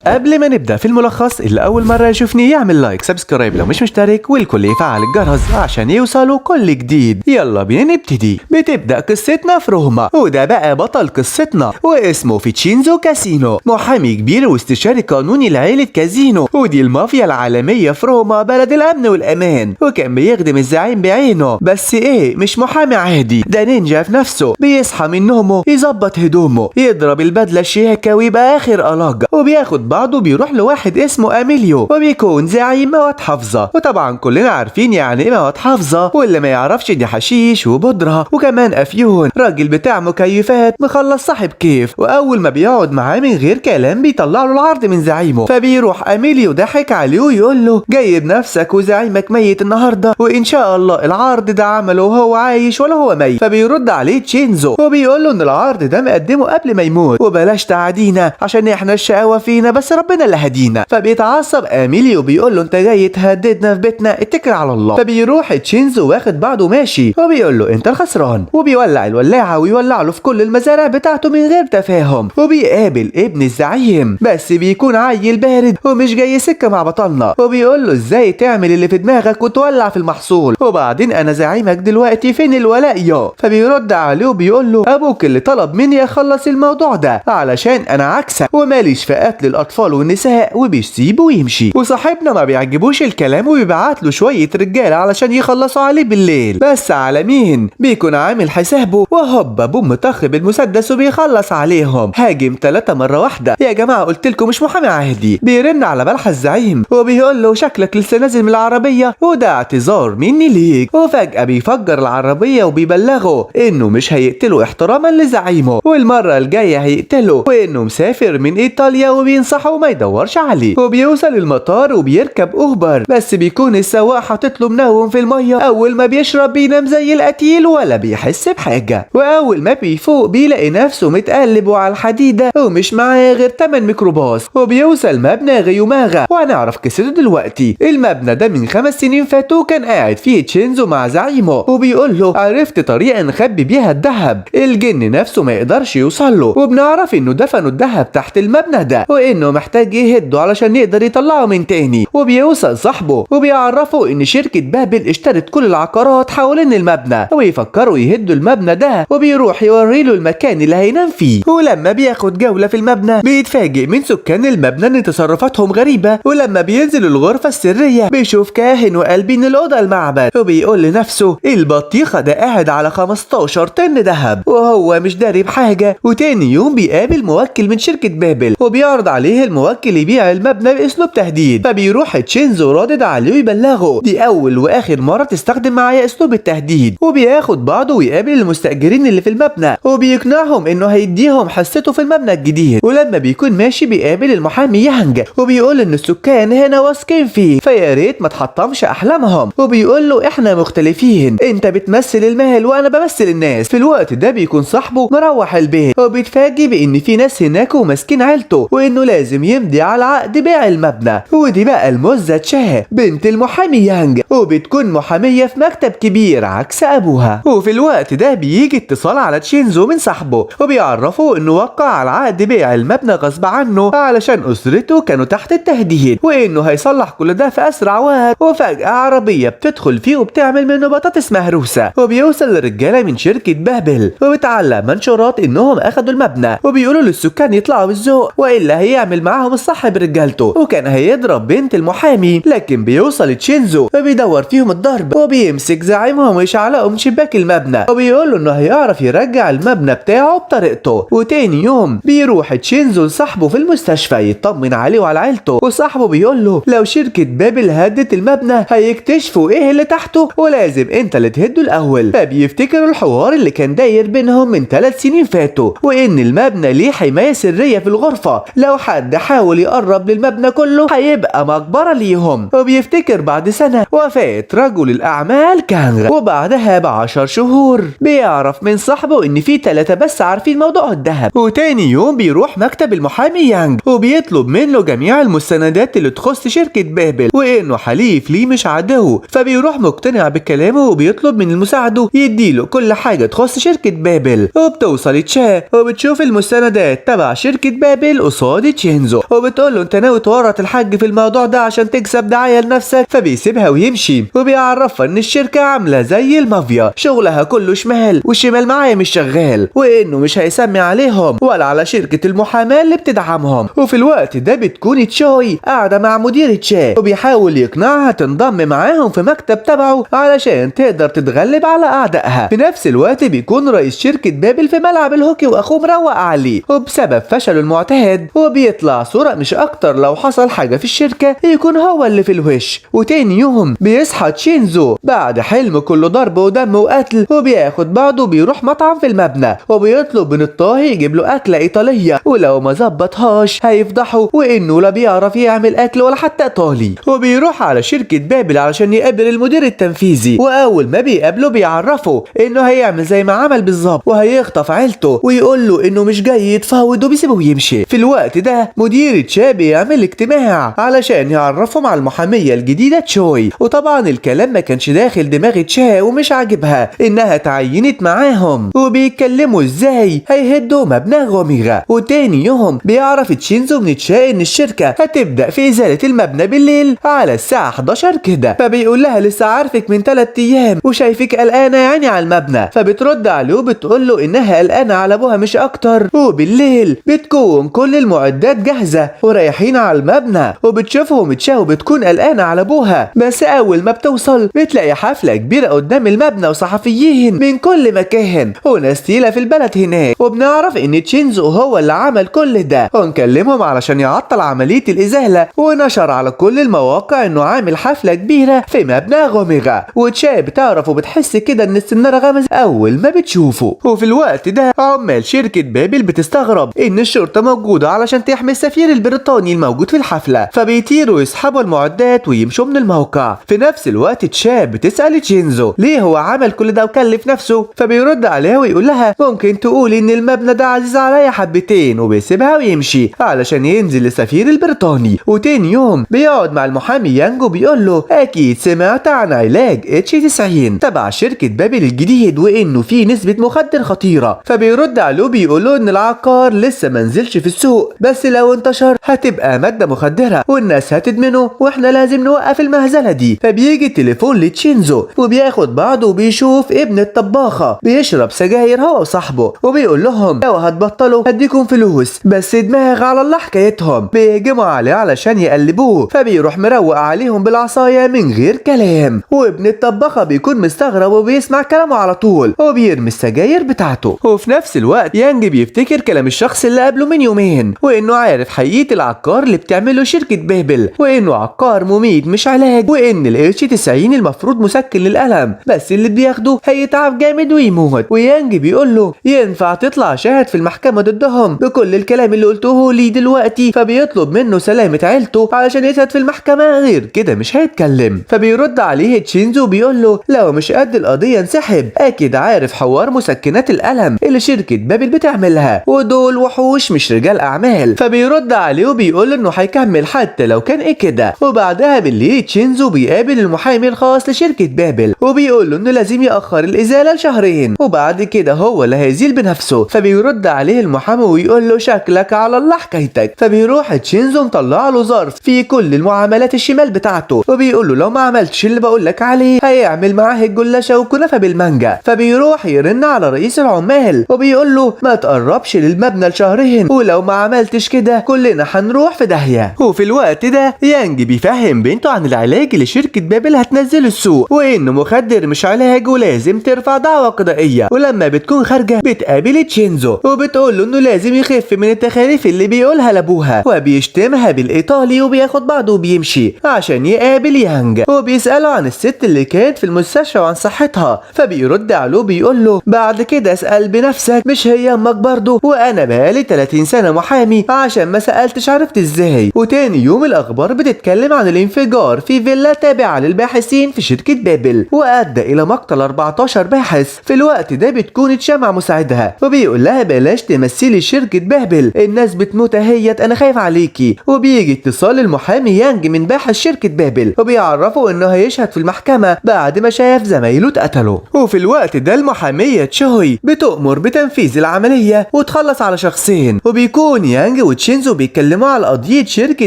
قبل ما نبدأ في الملخص، اللي أول مرة يشوفني يعمل لايك سبسكرايب لو مش مشترك، والكل يفعل الجرس عشان يوصلوا كل جديد. يلا بينا نبتدي. بتبدأ قصتنا في روما، وده بقى بطل قصتنا واسمه فيتشينزو كاسينو، محامي كبير واستشاري قانوني لعيلة كازينو، ودي المافيا العالمية في روما، بلد الأمن والأمان. وكان بيخدم الزعيم بعينه، بس إيه، مش محامي عادي، ده نينجا في نفسه. بيصحى من نومه يظبط هدومه، يضرب البدلة الشياكة ويبقى آخر ألاجة، وبياخد بعضه بيروح لواحد اسمه أميليو، وبيكون زعيم مواد حافظة. وطبعا كلنا عارفين يعني ايه مواد حافظة، واللي ما يعرفش دي حشيش وبودرة وكمان أفيون. راجل بتاع مكيفات مخلص صاحب كيف، وأول ما بيقعد معاه من غير كلام بيطلع له العرض من زعيمه. فبيروح أميليو ضحك عليه ويقول له جايب نفسك وزعيمك ميت النهارده، وإن شاء الله العرض ده عمله وهو عايش ولا هو ميت. فبيرد عليه تشينزو وبيقول له إن العرض ده مقدمه قبل ما يموت، وبلاش تعادينا عشان احنا الشقاوة فينا، بس ربنا اللي هدينا. فبيتعصب اميليو بيقول له انت جاي تهددنا في بيتنا، اتكل على الله. فبيروح تشينزو واخد بعضه ماشي، وبيقول له انت الخسران، وبيولع الولاعه ويولع له في كل المزارع بتاعته من غير تفاهم. وبيقابل ابن الزعيم، بس بيكون عيل بارد ومش جاي سكه مع بطلنا، وبيقول له ازاي تعمل اللي في دماغك وتولع في المحصول، وبعدين انا زعيمك دلوقتي، فين الولاء يا؟ فبيرد عليه وبيقول له ابوك اللي طلب مني اخلص الموضوع ده علشان انا عكسك وماليش في قتل الاطفال والنساء، وبيسيبه ويمشي. وصاحبنا ما بيعجبوش الكلام وبيبعت له شويه رجاله علشان يخلصوا عليه بالليل، بس على مين؟ بيكون عامل حسابه وهوبا بوم طخ بالمسدس وبيخلص عليهم. هاجم 3 مرة واحده. يا جماعه قلت لكم مش محامي عادي. بيرن على بلحة الزعيم وبيقول له شكلك لسه نازل من العربيه وده اعتذار مني ليك. وفجاه بيفجر العربيه وبيبلغه انه مش هيقتله احتراما لزعيمه، والمره الجايه هيقتله، وانه مسافر من ايطاليا وبينصحه ما يدورش عليه. وبيوصل المطار وبيركب اوبر، بس بيكون السواق حاطط له منوم في الميه. اول ما بيشرب بينام زي القتيل ولا بيحس بحاجه، واول ما بيفوق بيلاقي نفسه متقلب وعلى الحديده ومش معاه غير 8 ميكروباص. وبيوصل مبنى غيوماغا، وهنعرف قصته دلوقتي. المبنى ده من 5 سنين فاتوا كان قاعد فيه تشينزو مع زعيمه، وبيقول له عرفت طريقه نخبي بيها الذهب، الجن نفسه ما يقدرش يوصل له، وبنعرف انه دفنوا الذهب تحت المبنى ده، وانه محتاج يهده علشان يقدر يطلعه من تاني. وبيوصل صاحبه وبيعرفه ان شركة بابل اشترت كل العقارات حوالين المبنى، ويفكروا يهدوا المبنى ده. وبيروح يوريله المكان اللي هينام فيه، ولما بياخد جولة في المبنى بيتفاجئ من سكان المبنى ان تصرفاتهم غريبة. ولما بينزل الغرفة السرية بيشوف كاهن وقلبين الأوضة المعبد، وبيقول لنفسه البطيخة ده قاعد على 15 طن ذهب وهو مش داري بحاجة. وتاني يوم بيقابل موكل من شركة بابل، وبيعرض عليه الموكل يبيع المبنى باسلوب تهديد. فبيروح تشينزو رادد عليه ويبلغه دي اول واخر مره تستخدم معايا اسلوب التهديد. وبياخد بعضه ويقابل المستاجرين اللي في المبنى، وبيقنعهم انه هيديهم حصته في المبنى الجديد. ولما بيكون ماشي بيقابل المحامي يانج، وبيقول ان السكان هنا واثقين فيه، فيا ريت ما تحطمش احلامهم. وبيقول له احنا مختلفين، انت بتمثل المال وانا بمثل الناس. في الوقت ده بيكون صاحبه مروح البيت، وبيتفاجئ بان في ناس هناك وماسكين عيلته، وانه لازم يمضي على عقد بيع المبنى. ودي بقى المزة تشاه بنت المحامي يانج، وبتكون محامية في مكتب كبير عكس ابوها. وفي الوقت ده بيجي اتصال على تشينزو من صاحبه، وبيعرفه انه وقع على عقد بيع المبنى غصب عنه علشان اسرته كانوا تحت التهديد، وانه هيصلح كل ده في اسرع وقت. وفجأة عربية بتدخل فيه وبتعمل منه بطاطس مهروسة، وبيوصل الرجالة من شركة بابل وبتعلق منشورات انهم اخدوا المبنى، وبيقولوا للسكان يطلعوا بالذوق والا هيعمل معاهم الصح برجالته، وكان هيضرب بنت المحامي. لكن بيوصل تشينزو وبيدور فيهم الضرب، وبيمسك زعيمهم ويشعلقه من شباك المبنى، وبيقول له انه هيعرف يرجع المبنى بتاعه بطريقته. وتاني يوم بيروح تشينزو لصاحبه في المستشفى يطمن عليه وعلى عيلته، وصاحبه بيقول له لو شركة بابل هدت المبنى هيكتشفوا ايه اللي تحته، ولازم انت اللي تهده الاول. فبيفتكروا الحوار اللي كان داير بينهم من 3 سنين فاتوا، وان المبنى ليه حماية سرية في الغرفة، لو حد حاول يقرب للمبنى كله هيبقى مقبرة ليهم. وبيفتكر بعد سنة وفاة رجل الأعمال كانغ، وبعدها ب10 شهور بيعرف من صاحبه إن في 3 بس عارفين موضوع الذهب. وتاني يوم بيروح مكتب المحامي يانج وبيطلب منه جميع المستندات اللي تخص شركة بابل، وإنه حليف ليه مش عدو. فبيروح مقتنع بكلامه وبيطلب من المساعده يديله كل حاجة تخص شركة بابل. وبتوصل تشاه وبتشوف المستندات تبع شركة بابل قصاد تشينزو. تشينزو وبتقول له انت ناوي تورط الحاج في الموضوع ده عشان تكسب دعايه لنفسك، فبيسيبها ويمشي وبيعرفها ان الشركه عامله زي المافيا، شغلها كله شمال والشمال معايا مش شغال، وانه مش هيسمي عليهم ولا على شركه المحاماه اللي بتدعمهم. وفي الوقت ده بتكون تشوي قاعده مع مدير تشا وبيحاول يقنعها تنضم معاهم في مكتب تبعه علشان تقدر تتغلب على اعدائها. في نفس الوقت بيكون رئيس شركه بابل في ملعب الهوكي واخوه مروق عليه وبسبب فشله المعتاد، وبيطلع صورة مش اكتر لو حصل حاجه في الشركه يكون هو اللي في الوش. وتاني يوم بيصحى تشينزو بعد حلم كله ضرب ودم وقتل، وبياخد بعضه بيروح مطعم في المبنى وبيطلب من الطاهي يجيب له اكله ايطاليه، ولو ما ظبطهاش هيفضحه وانه لا بيعرف يعمل اكل ولا حتى ايطالي. وبيروح على شركه بابل علشان يقابل المدير التنفيذي، واول ما بيقابله بيعرفه انه هيعمل زي ما عمل بالظبط وهيخطف عيلته ويقول له انه مش جاي يتفاوض وبيسيبه ويمشي. في الوقت ده مدير تشا بيعمل اجتماع علشان يعرفهم على المحاميه الجديده تشوي، وطبعا الكلام ما كانش داخل دماغ تشا ومش عاجبها انها تعينت معاهم، وبيتكلموا ازاي هيهدوا مبنى غوميغا. وتاني يوم بيعرف تشينزو من تشا ان الشركه هتبدا في ازاله المبنى بالليل على الساعه 11 كده، فبيقول لها لسه عارفك من 3 ايام وشايفك قلقانه يعني على المبنى، فبترد عليه وبتقول له انها قلقانه على ابوها مش اكتر. وبالليل بتكون كل المعدات جاهزه ورايحين على المبنى، وبتشوفهم تشا وبتكون قلقانه على ابوها، بس اول ما بتوصل بتلاقي حفله كبيره قدام المبنى وصحفيين من كل مكان وناس تقيله في البلد هناك. وبنعرف ان تشينزو هو اللي عمل كل ده ونكلمهم علشان يعطل عمليه الازاله، ونشر على كل المواقع انه عامل حفله كبيره في مبنى غوميغا. وتشا بتعرف وبتحس كده ان السناره غمز اول ما بتشوفه. وفي الوقت ده عمال شركه بابل بتستغرب ان الشرطه موجوده علشان تحمي السفير البريطاني الموجود في الحفله، فبيطيروا يسحبوا المعدات ويمشوا من الموقع. في نفس الوقت تشا بتسال تشينزو ليه هو عمل كل ده وكلف نفسه، فبيرد عليها ويقول لها ممكن تقولي ان المبنى ده عزيز عليا حبتين، وبيسيبها ويمشي علشان ينزل السفير البريطاني. وتاني يوم بيقعد مع المحامي يانج وبيقول له اكيد سمعت عن علاج اتش 90 تبع شركه بابل الجديد وانه فيه نسبه مخدر خطيره، فبيرد عليه وبيقول له ان العقار لسه منزلش في السوق، بس لو انتشر هتبقى ماده مخدره والناس هتدمنه واحنا لازم نوقف المهزله دي. فبيجي التليفون لتشينزو وبياخد بعضه وبيشوف ابن الطباخه بيشرب سجاير هو وصاحبه، وبيقول لهم لو هتبطلوا هديكم فلوس، بس دماغ على الله حكايتهم. بيهجموا عليه علشان يقلبوه، فبيروح مروق عليهم بالعصايه من غير كلام، وابن الطباخه بيكون مستغرب وبيسمع كلامه على طول وبيرمي السجاير بتاعته. وفي نفس الوقت يانج بيفتكر كلام الشخص اللي قبله من يومين وانه عارف حقيقه العقار اللي بتعمله شركه بابل، وانه عقار مميت مش علاج، وان الاتش 90 المفروض مسكن للالم بس اللي بياخده هيتعب جامد ويموت. ويانج بيقول له ينفع تطلع شاهد في المحكمه ضدهم بكل الكلام اللي قلته لي دلوقتي، فبيطلب منه سلامه عيلته علشان يشهد في المحكمه غير كده مش هيتكلم. فبيرد عليه تشينزو بيقول له لو مش قد القضيه انسحب، اكيد عارف حوار مسكنات الالم اللي شركه بابل بتعملها ودول وحوش مش رجال اعمال. فبيرد عليه وبيقول له انه هيكمل حتى لو كان ايه كده. وبعدها بالليل تشينزو بيقابل المحامي الخاص لشركه بابل وبيقول له انه لازم ياخر الازاله لشهرين وبعد كده هو اللي هيزيل بنفسه. فبيرد عليه المحامي ويقول له شكلك على الله حكايتك. فبيروح تشينزو مطلع له ظرف فيه كل المعاملات الشمال بتاعته وبيقول له لو ما عملتش اللي بقول لك عليه هيعمل معاه الجلاشه وكنافه بالمانجا. فبيروح يرن على رئيس العمال وبيقول له ما تقربش للمبنى لشهرين، ولو ما عملتش كده كلنا هنروح في داهيه. وفي الوقت ده يانج بيفهم بنته عن العلاج اللي شركه بابل هتنزله السوق وانه مخدر مش علاج ولازم ترفع دعوه قضائيه. ولما بتكون خارجه بتقابل تشينزو وبتقول له انه لازم يخف من التخاريف اللي بيقولها لابوها، وبيشتمها بالايطالي وبياخد بعضه وبيمشي عشان يقابل يانج وبيساله عن الست اللي كانت في المستشفى وعن صحتها. فبيرد عليه بيقول له بعد كده اسال بنفسك، مش هي امك برضه؟ وانا بقالي 30 سنه محامي عشان ما سالتش عرفت ازاي. وتاني يوم الاخبار بتتكلم عن الانفجار في فيلا تابعه للباحثين في شركه بابل وادى الى مقتل 14 باحث. في الوقت ده بتكون تشمع مساعدها وبيقول لها بلاش تمثلي شركه بابل، الناس بتموت اهيت، انا خايف عليكي. وبيجي اتصال المحامي يانج من باحث شركه بابل وبيعرفه انه هيشهد في المحكمه بعد ما شاف زمايله اتقتلوا. وفي الوقت ده المحاميه تشوي بتؤمر بتنفيذ العمليه وتخلص على شخصين، وبيكون يانج وتشينزو بيتكلموا على قضية شركة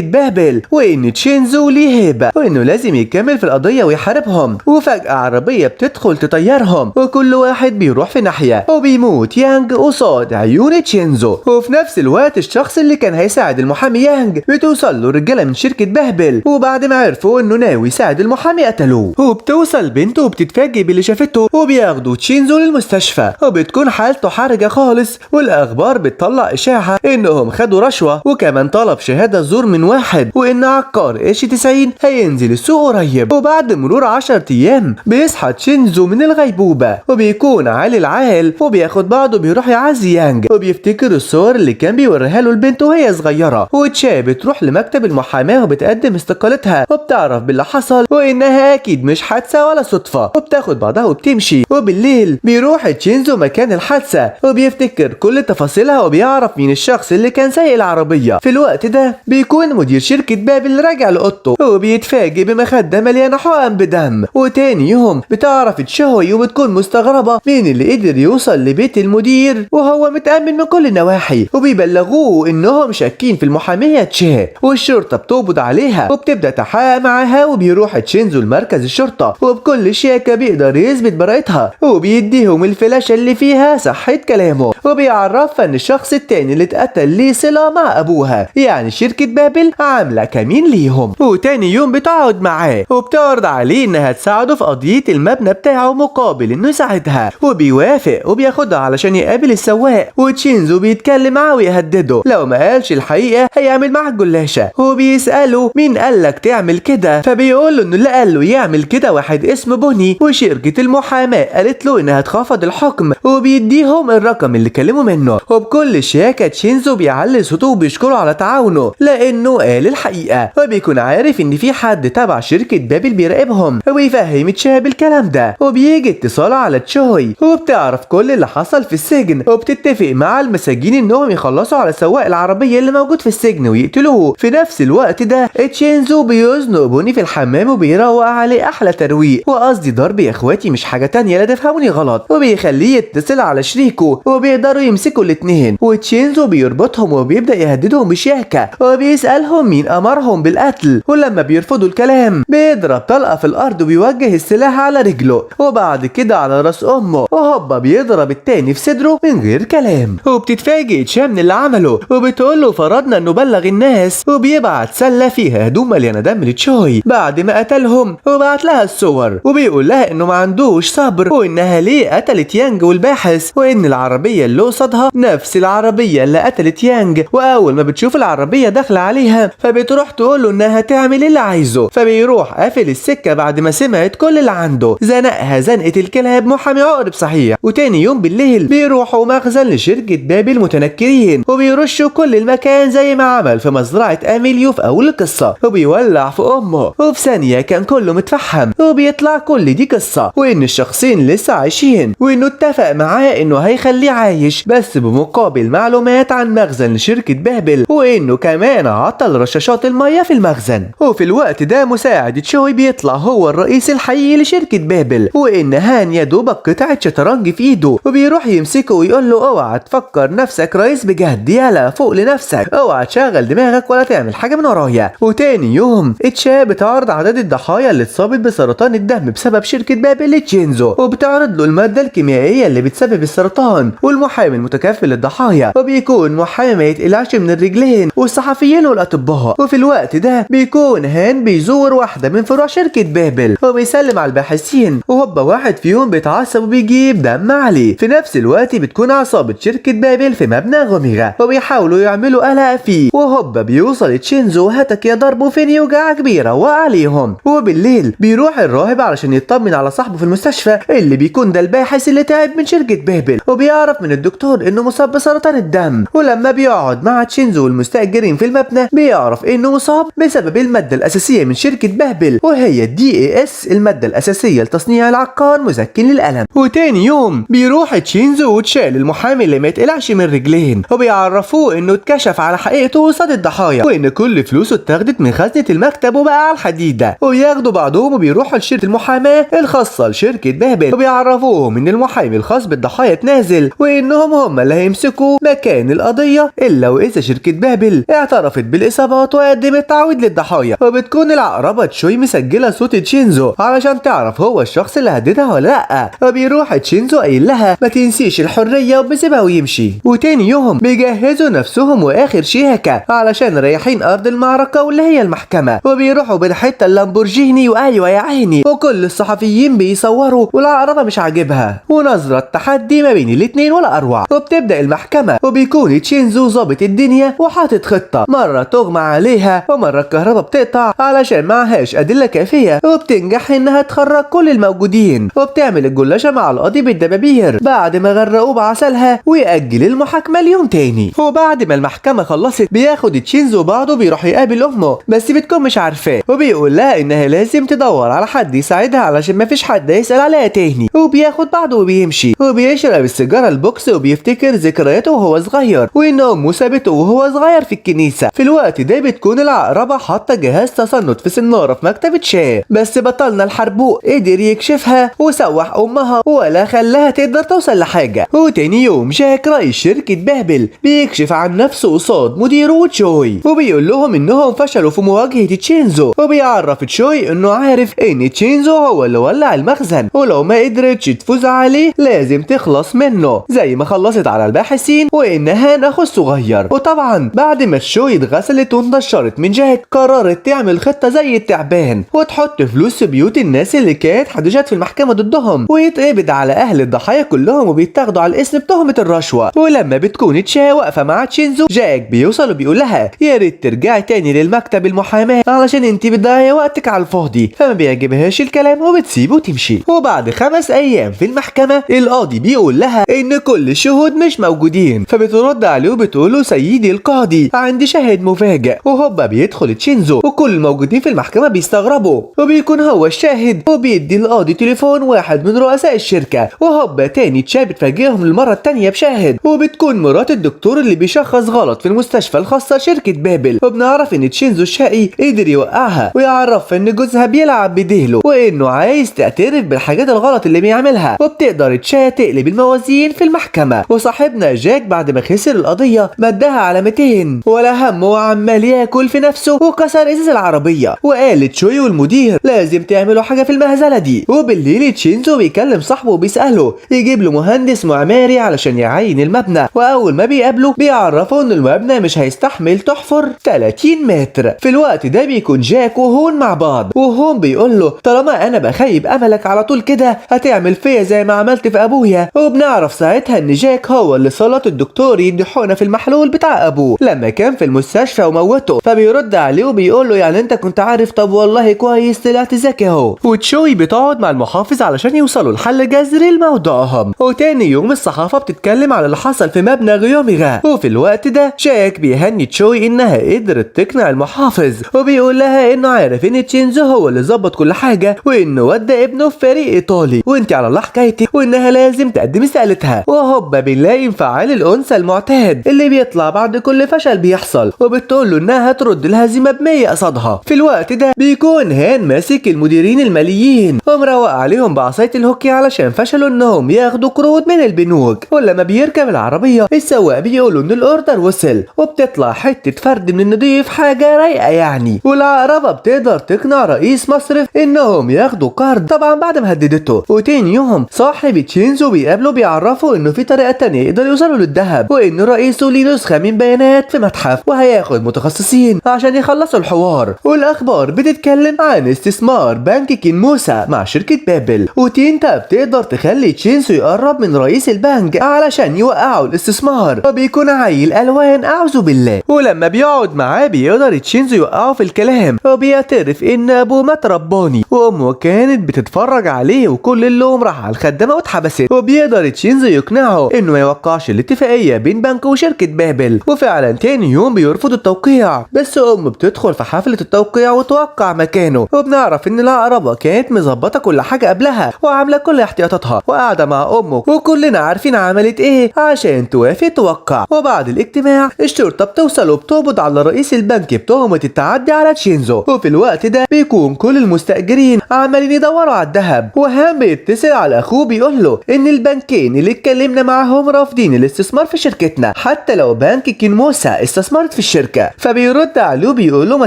بابل، وإن تشينزو ليه هيبة وإنه لازم يكمل في القضية ويحاربهم. وفجأة عربية بتدخل تطيرهم وكل واحد بيروح في ناحية وبيموت يانج قصاد عيون تشينزو. وفي نفس الوقت الشخص اللي كان هيساعد المحامي يانج بتوصل له رجالة من شركة بابل، وبعد ما عرفوا إنه ناوي يساعد المحامي قتلوه. وبتوصل بنته وبتتفاجئ باللي شافته وبياخدوا تشينزو للمستشفى، وبتكون حالته حرجة خالص. والأخبار بتطلع إشاعة إنهم خدوا رشوة وكمان طلب شهادة زور من واحد، وإن عقار اتش 90 هينزل السوق قريب. وبعد مرور 10 أيام بيصحى تشينزو من الغيبوبة وبيكون عالي العال وبياخد بعضه بيروح يعزي يانج، وبيفتكر الصور اللي كان بيوريها له البنت وهي صغيرة. وتشا بتروح لمكتب المحاماة وبتقدم استقالتها وبتعرف باللي حصل وإنها أكيد مش حادثة ولا صدفة، وبتاخد بعضها وبتمشي. وبالليل بيروح تشينزو مكان الحادثة وبيفتكر كل تفاصيلها وبيعرف مين الشخص اللي كان سايق العربية. في الوقت ده بيكون مدير شركة بابل راجع لأوضته وبيتفاجئ بمخدة مليانة حقن بدم. وتاني يوم بتعرف تشوي وبتكون مستغربة مين اللي قدر يوصل لبيت المدير وهو متأمن من كل النواحي، وبيبلغوه انهم شاكين في المحامية تشا. والشرطة بتقبض عليها وبتبدأ تحقق معاها، وبيروح تشينزو لمركز الشرطة وبكل شياكة بيقدر يثبت براءتها وبيديهم الفلاشة اللي فيها صحة كلامه، وبيعرفها ان الشخص التاني اللي اتقتل ليه صلة مع ابوها، يعني شركة بابل عاملة كمين ليهم. وتاني يوم بتقعد معاه وبتعرض عليه انها تساعده في قضية المبنى بتاعه مقابل انه يساعدها، وبيوافق وبياخدها علشان يقابل السواق. وتشينزو بيتكلم معاه ويهدده لو ما قالش الحقيقة هيعمل معاه الجلاشة. وبيسأله مين قالك تعمل كده، فبيقول له انه اللي قال له يعمل كده واحد اسمه بوني، وشركة المحاماة قالت له انها تخفض الحكم، وبيديهم الرقم اللي كلموا منه. وبكل شياكة تشينزو بيعلي صوته وبيشكره على تعاونه لانه قال الحقيقة، وبيكون عارف ان في حد تبع شركة بابل بيراقبهم ويفهم تشا بالكلام ده. وبيجي اتصال على تشوي وبتعرف كل اللي حصل في السجن، وبتتفق مع المساجين انهم يخلصوا على سواق العربية اللي موجود في السجن ويقتلوه. في نفس الوقت ده تشينزو بيزنق بوني في الحمام وبيروق عليه احلى ترويق، وقصدي ضرب يا اخواتي مش حاجة تانية لا تفهموني غلط. وبيخليه يتصل على شريكه وبيقدروا يمسكوا الاتنين، وتشينزو بيربطهم وبيبدأ يهددهم بشياكة وبيسألهم مين امرهم بالقتل. ولما بيرفضوا الكلام بيضرب طلقة في الارض وبيوجه السلاح على رجله وبعد كده على راس امه، وهوبا بيضرب التاني في صدره من غير كلام. وبتتفاجئ تشا من اللي عمله وبتقول له فرضنا انه بلغ الناس، وبيبعت سله فيها هدوم مليانه دم لتشوي بعد ما قتلهم، وبعت لها الصور وبيقول لها انه ما عندوش صبر وانها ليه قتلت يانج والباحث، وان العربيه اللي قصادها نفس العربيه اللي قتلت يانج. واول ما بتشوف العربيه داخله عليها فبتروح تقول له انها تعمل اللي عايزه، فبيروح قافل السكه بعد ما سمعت كل اللي عنده. زنقها زنقه الكلاب محامي عقرب صحيح. وتاني يوم بالليل بيروحوا مخزن لشركه بابل متنكرين وبيرشوا كل المكان زي ما عمل في مزرعه اميليو في اول القصه، وبيولع في امه. وفي ثانيه كان كله متفحم وبيطلع كل دي قصه وان الشخصين لسه عايشين، وانه اتفق معاه انه هيخليه عايش بس بمقابل معلومات عن مخزن لشركه بابل، وانه كمان عطل رشاشات الميه في المخزن. وفي الوقت ده مساعد تشوي بيطلع هو الرئيس الحقيقي لشركه بابل، وان هان يا دوبك قطعه شطرنج في ايده وبيروح يمسكه ويقول له اوعى تفكر نفسك رئيس بجد، يلا فوق لنفسك، اوعى تشغل دماغك ولا تعمل حاجه من ورايا. وتاني يوم تشا بتعرض عدد الضحايا اللي اتصابت بسرطان الدم بسبب شركه بابل لتشينزو، وبتعرض له الماده الكيميائيه اللي بتسبب السرطان والمحامي المتكفل للضحايا، وبيكون محامي ما يتقلعش من الرجلين والصحفيين والاطباء. وفي الوقت ده بيكون هان بيزور واحده من فروع شركه بابل وبيسلم على الباحثين، وهوبا واحد فيهم بيتعصب وبيجيب دم عليه. في نفس الوقت بتكون عصابه شركه بابل في مبنى غميغه وبيحاولوا يعملوا قلق فيه، وهوبا بيوصل تشينزو هاتك يا ضرب وفين يوجع كبيره وعليهم. وبالليل بيروح الراهب علشان يطمن على صاحبه في المستشفى اللي بيكون ده الباحث اللي تعب من شركه بابل، وبيعرف من الدكتور انه مصاب بسرطان الدم. ولما بيقعد مع تشينزو والمستاجرين في المبنى بيعرف انه مصاب بسبب الماده الاساسيه من شركه بابل وهي DAS، الماده الاساسيه لتصنيع العقار مسكن للالم. وتاني يوم بيروح تشينزو وتشال المحامي اللي ما يتقلعش من رجلين وبيعرفوه انه اتكشف على حقيقته قصاد الضحايا، وان كل فلوسه اتاخدت من خزنه المكتب وبقى على الحديده. وبياخدوا بعضهم وبيروحوا لشركه المحاماه الخاصه لشركه بابل وبيعرفوهم ان المحامي الخاص بالضحايا اتنازل وانهم هم اللي هيمسكوا مكان القضيه، الا وإذا شركة بابل اعترفت بالإصابات وقدمت تعويض للضحايا، وبتكون العقربة تشوي مسجلة صوت تشينزو علشان تعرف هو الشخص اللي هددها ولا لأ. فبيروح تشينزو قايل لها ما تنسيش الحرية وبيسيبها ويمشي. وتاني يوم بيجهزوا نفسهم وآخر شياكة علشان رايحين أرض المعركة واللي هي المحكمة، وبيروحوا بالحتة اللامبورجيني وأيوة يا عيني، وكل الصحفيين بيصوروا والعقربة مش عاجبها ونظرة تحدي ما بين الاتنين ولا أروع. وبتبدأ المحكمة وبيكون تشينزو ظابط الدنيا وحاطط خطة، مرة تغمى عليها ومرة الكهرباء بتقطع علشان معهاش أدلة كافية، وبتنجح إنها تخرج كل الموجودين، وبتعمل الجلاشة مع القاضي بالدبابير بعد ما غرقوه بعسلها ويأجل المحاكمة اليوم تاني. وبعد ما المحكمة خلصت بياخد تشينزو بعضه بيروح يقابل أمه، بس بتكون مش عارفاه، وبيقول لها إنها لازم تدور على حد يساعدها علشان مفيش حد يسأل عليها تاني. وبياخد بعضه وبيمشي وبيشرب السيجارة البوكس وبيفتكر ذكرياته وهو صغير وإن أمه سابته وهو صغير في الكنيسة. في الوقت ده بتكون العقربة حاطة جهاز تصنت في سنارة في مكتبة شاي، بس بطلنا الحربوق قدر يكشفها وسوح أمها ولا خلاها تقدر توصل لحاجة. وتاني يوم جاك رئيس شركة بابل بيكشف عن نفسه قصاد مديره وتشوي، وبيقول لهم إنهم فشلوا في مواجهة تشينزو، وبيعرف تشوي إنه عارف إن تشينزو هو اللي ولع المخزن، ولو ما قدرتش تفوز عليه لازم تخلص منه زي ما خلصت على الباحثين وإن هان أخو الصغير. وطبعا بعد ما تشوي اتغسلت وانتشرت من جاك قررت تعمل خطة زي التعبان وتحط فلوس في بيوت الناس اللي كانت حججت في المحكمة ضدهم، ويتقبض على أهل الضحايا كلهم وبيتاخدوا على الاسم بتهمة الرشوة. ولما بتكون تشا واقفة مع تشينزو جاك بيوصل وبيقول لها يا ريت ترجعي تاني للمكتب المحاماة علشان انت بتضيعي وقتك على الفاضي، فما بيعجبهاش الكلام وبتسيبه وتمشي. وبعد 5 أيام في المحكمة القاضي بيقول لها ان كل الشهود مش موجودين، فبترد عليه وبتقول له سيدي القاضي عندي شاهد مفاجئ. وهوبا بيدخل تشينزو وكل الموجودين في المحكمة بيستغربوا، وبيكون هو الشاهد وبيدي القاضي تليفون واحد من رؤساء الشركة. وهوبا تاني تشا بتفاجئهم للمرة التانية بشاهد، وبتكون مرات الدكتور اللي بيشخص غلط في المستشفى الخاصة شركة بابل. وبنعرف ان تشينزو الشقي قدر يوقعها ويعرف ان جوزها بيلعب بديله وانه عايز تعترف بالحاجات الغلط اللي بيعملها. وبتقدر تشا تقلب الموازين في المحكمة، وصاحبنا جاك بعد ما خسر القضية مدها على 200 ولا هم وعمال ياكل في نفسه وكسر ازاز العربية. وقال تشوي والمدير لازم تعملوا حاجة في المهزلة دي. وبالليل تشينزو بيكلم صاحبه وبيسأله يجيب له مهندس معماري علشان يعين المبنى، واول ما بيقابله بيعرفه ان المبنى مش هيستحمل تحفر 30 متر. في الوقت ده بيكون جاك وهون مع بعض، وهون بيقول له طالما انا بخيب املك على طول كده هتعمل فيا زي ما عملت في ابويا. وبنعرف ساعتها ان جاك هو اللي سلط الدكتور يدي حقنه في المحلول بتاع ابوه لما كان في المستشفى وموته. فبيرد عليه وبيقول له يعني انت كنت عارف؟ طب والله كويس طلعت ذكي اهو. وتشوي بتقعد مع المحافظ علشان يوصلوا لحل جذري لموضوعهم. وتاني يوم الصحافه بتتكلم على اللي حصل في مبنى غيوميغا، وفي الوقت ده جاك بيهني تشوي انها قدرت تقنع المحافظ، وبيقول لها انه عارف ان تشينزو هو اللي ظبط كل حاجه وانه ودى ابنه في فريق ايطالي وانت على الله حكايتك وانها لازم تقدم استقالتها. وهوبا بنلاقي انفعال الانثى المعتاد اللي بيطلع بعد كل فشل بيحصل، وبتقول له انها هترد الهزيمه ب100 قصادها. في الوقت ده بيكون هان ماسك المديرين الماليين ومروق عليهم بعصايه الهوكي علشان فشلوا انهم ياخدوا قروض من البنوك. ولما بيركب العربيه السواق بيقولوا ان الاوردر وصل، وبتطلع حته فرد من النضيف حاجه رايقه يعني. والعقربه بتقدر تقنع رئيس مصرف انهم ياخدوا قرض طبعا بعد ما هددته. وتاني يوم صاحب تشينزو بيقابله بيعرفه انه في طريقه تانية يقدر يوصلوا للذهب، وان رئيسه ليه نسخه من بيانات في متحف وهياخد متخصصين عشان يخلصوا الحوار. والاخبار بتتكلم عن استثمار بنك كينموسا مع شركه بابل، وتينتا بتقدر تخلي تشينزو يقرب من رئيس البنك علشان يوقعوا الاستثمار، وبيكون عيل الوان اعوذ بالله. ولما بيقعد معاه بيقدر تشينزو يوقعه في الكلام، وبيعترف ان ابوه مات رباني وامه كانت بتتفرج عليه وكل اللوم راح على الخدامه واتحبست. وبيقدر تشينزو يقنعه انه ما يوقعش الاتفاقيه بين بنك وشركه بابل. وفعلا تاني يوم بيرفض التوقيع، بس امه بتدخل في حفله التوقيع وتوقع مكانه. وبنعرف ان العقربه كانت مظبطه كل حاجه قبلها وعامله كل احتياطاتها وقاعده مع امه، وكلنا عارفين عملت ايه عشان توافق توقع. وبعد الاجتماع الشرطه بتوصل وبتقبض على رئيس البنك بتهمه التعدي على تشينزو. وفي الوقت ده بيكون كل المستاجرين عمالين يدوروا على الذهب، وهام بيتصل على اخوه بيقول له ان البنكين اللي اتكلمنا معاهم رافضين الاستثمار في شركتنا حتى لو بنك كينموسا استثمرت في الشركة. فبيرد عليه بيقول له ما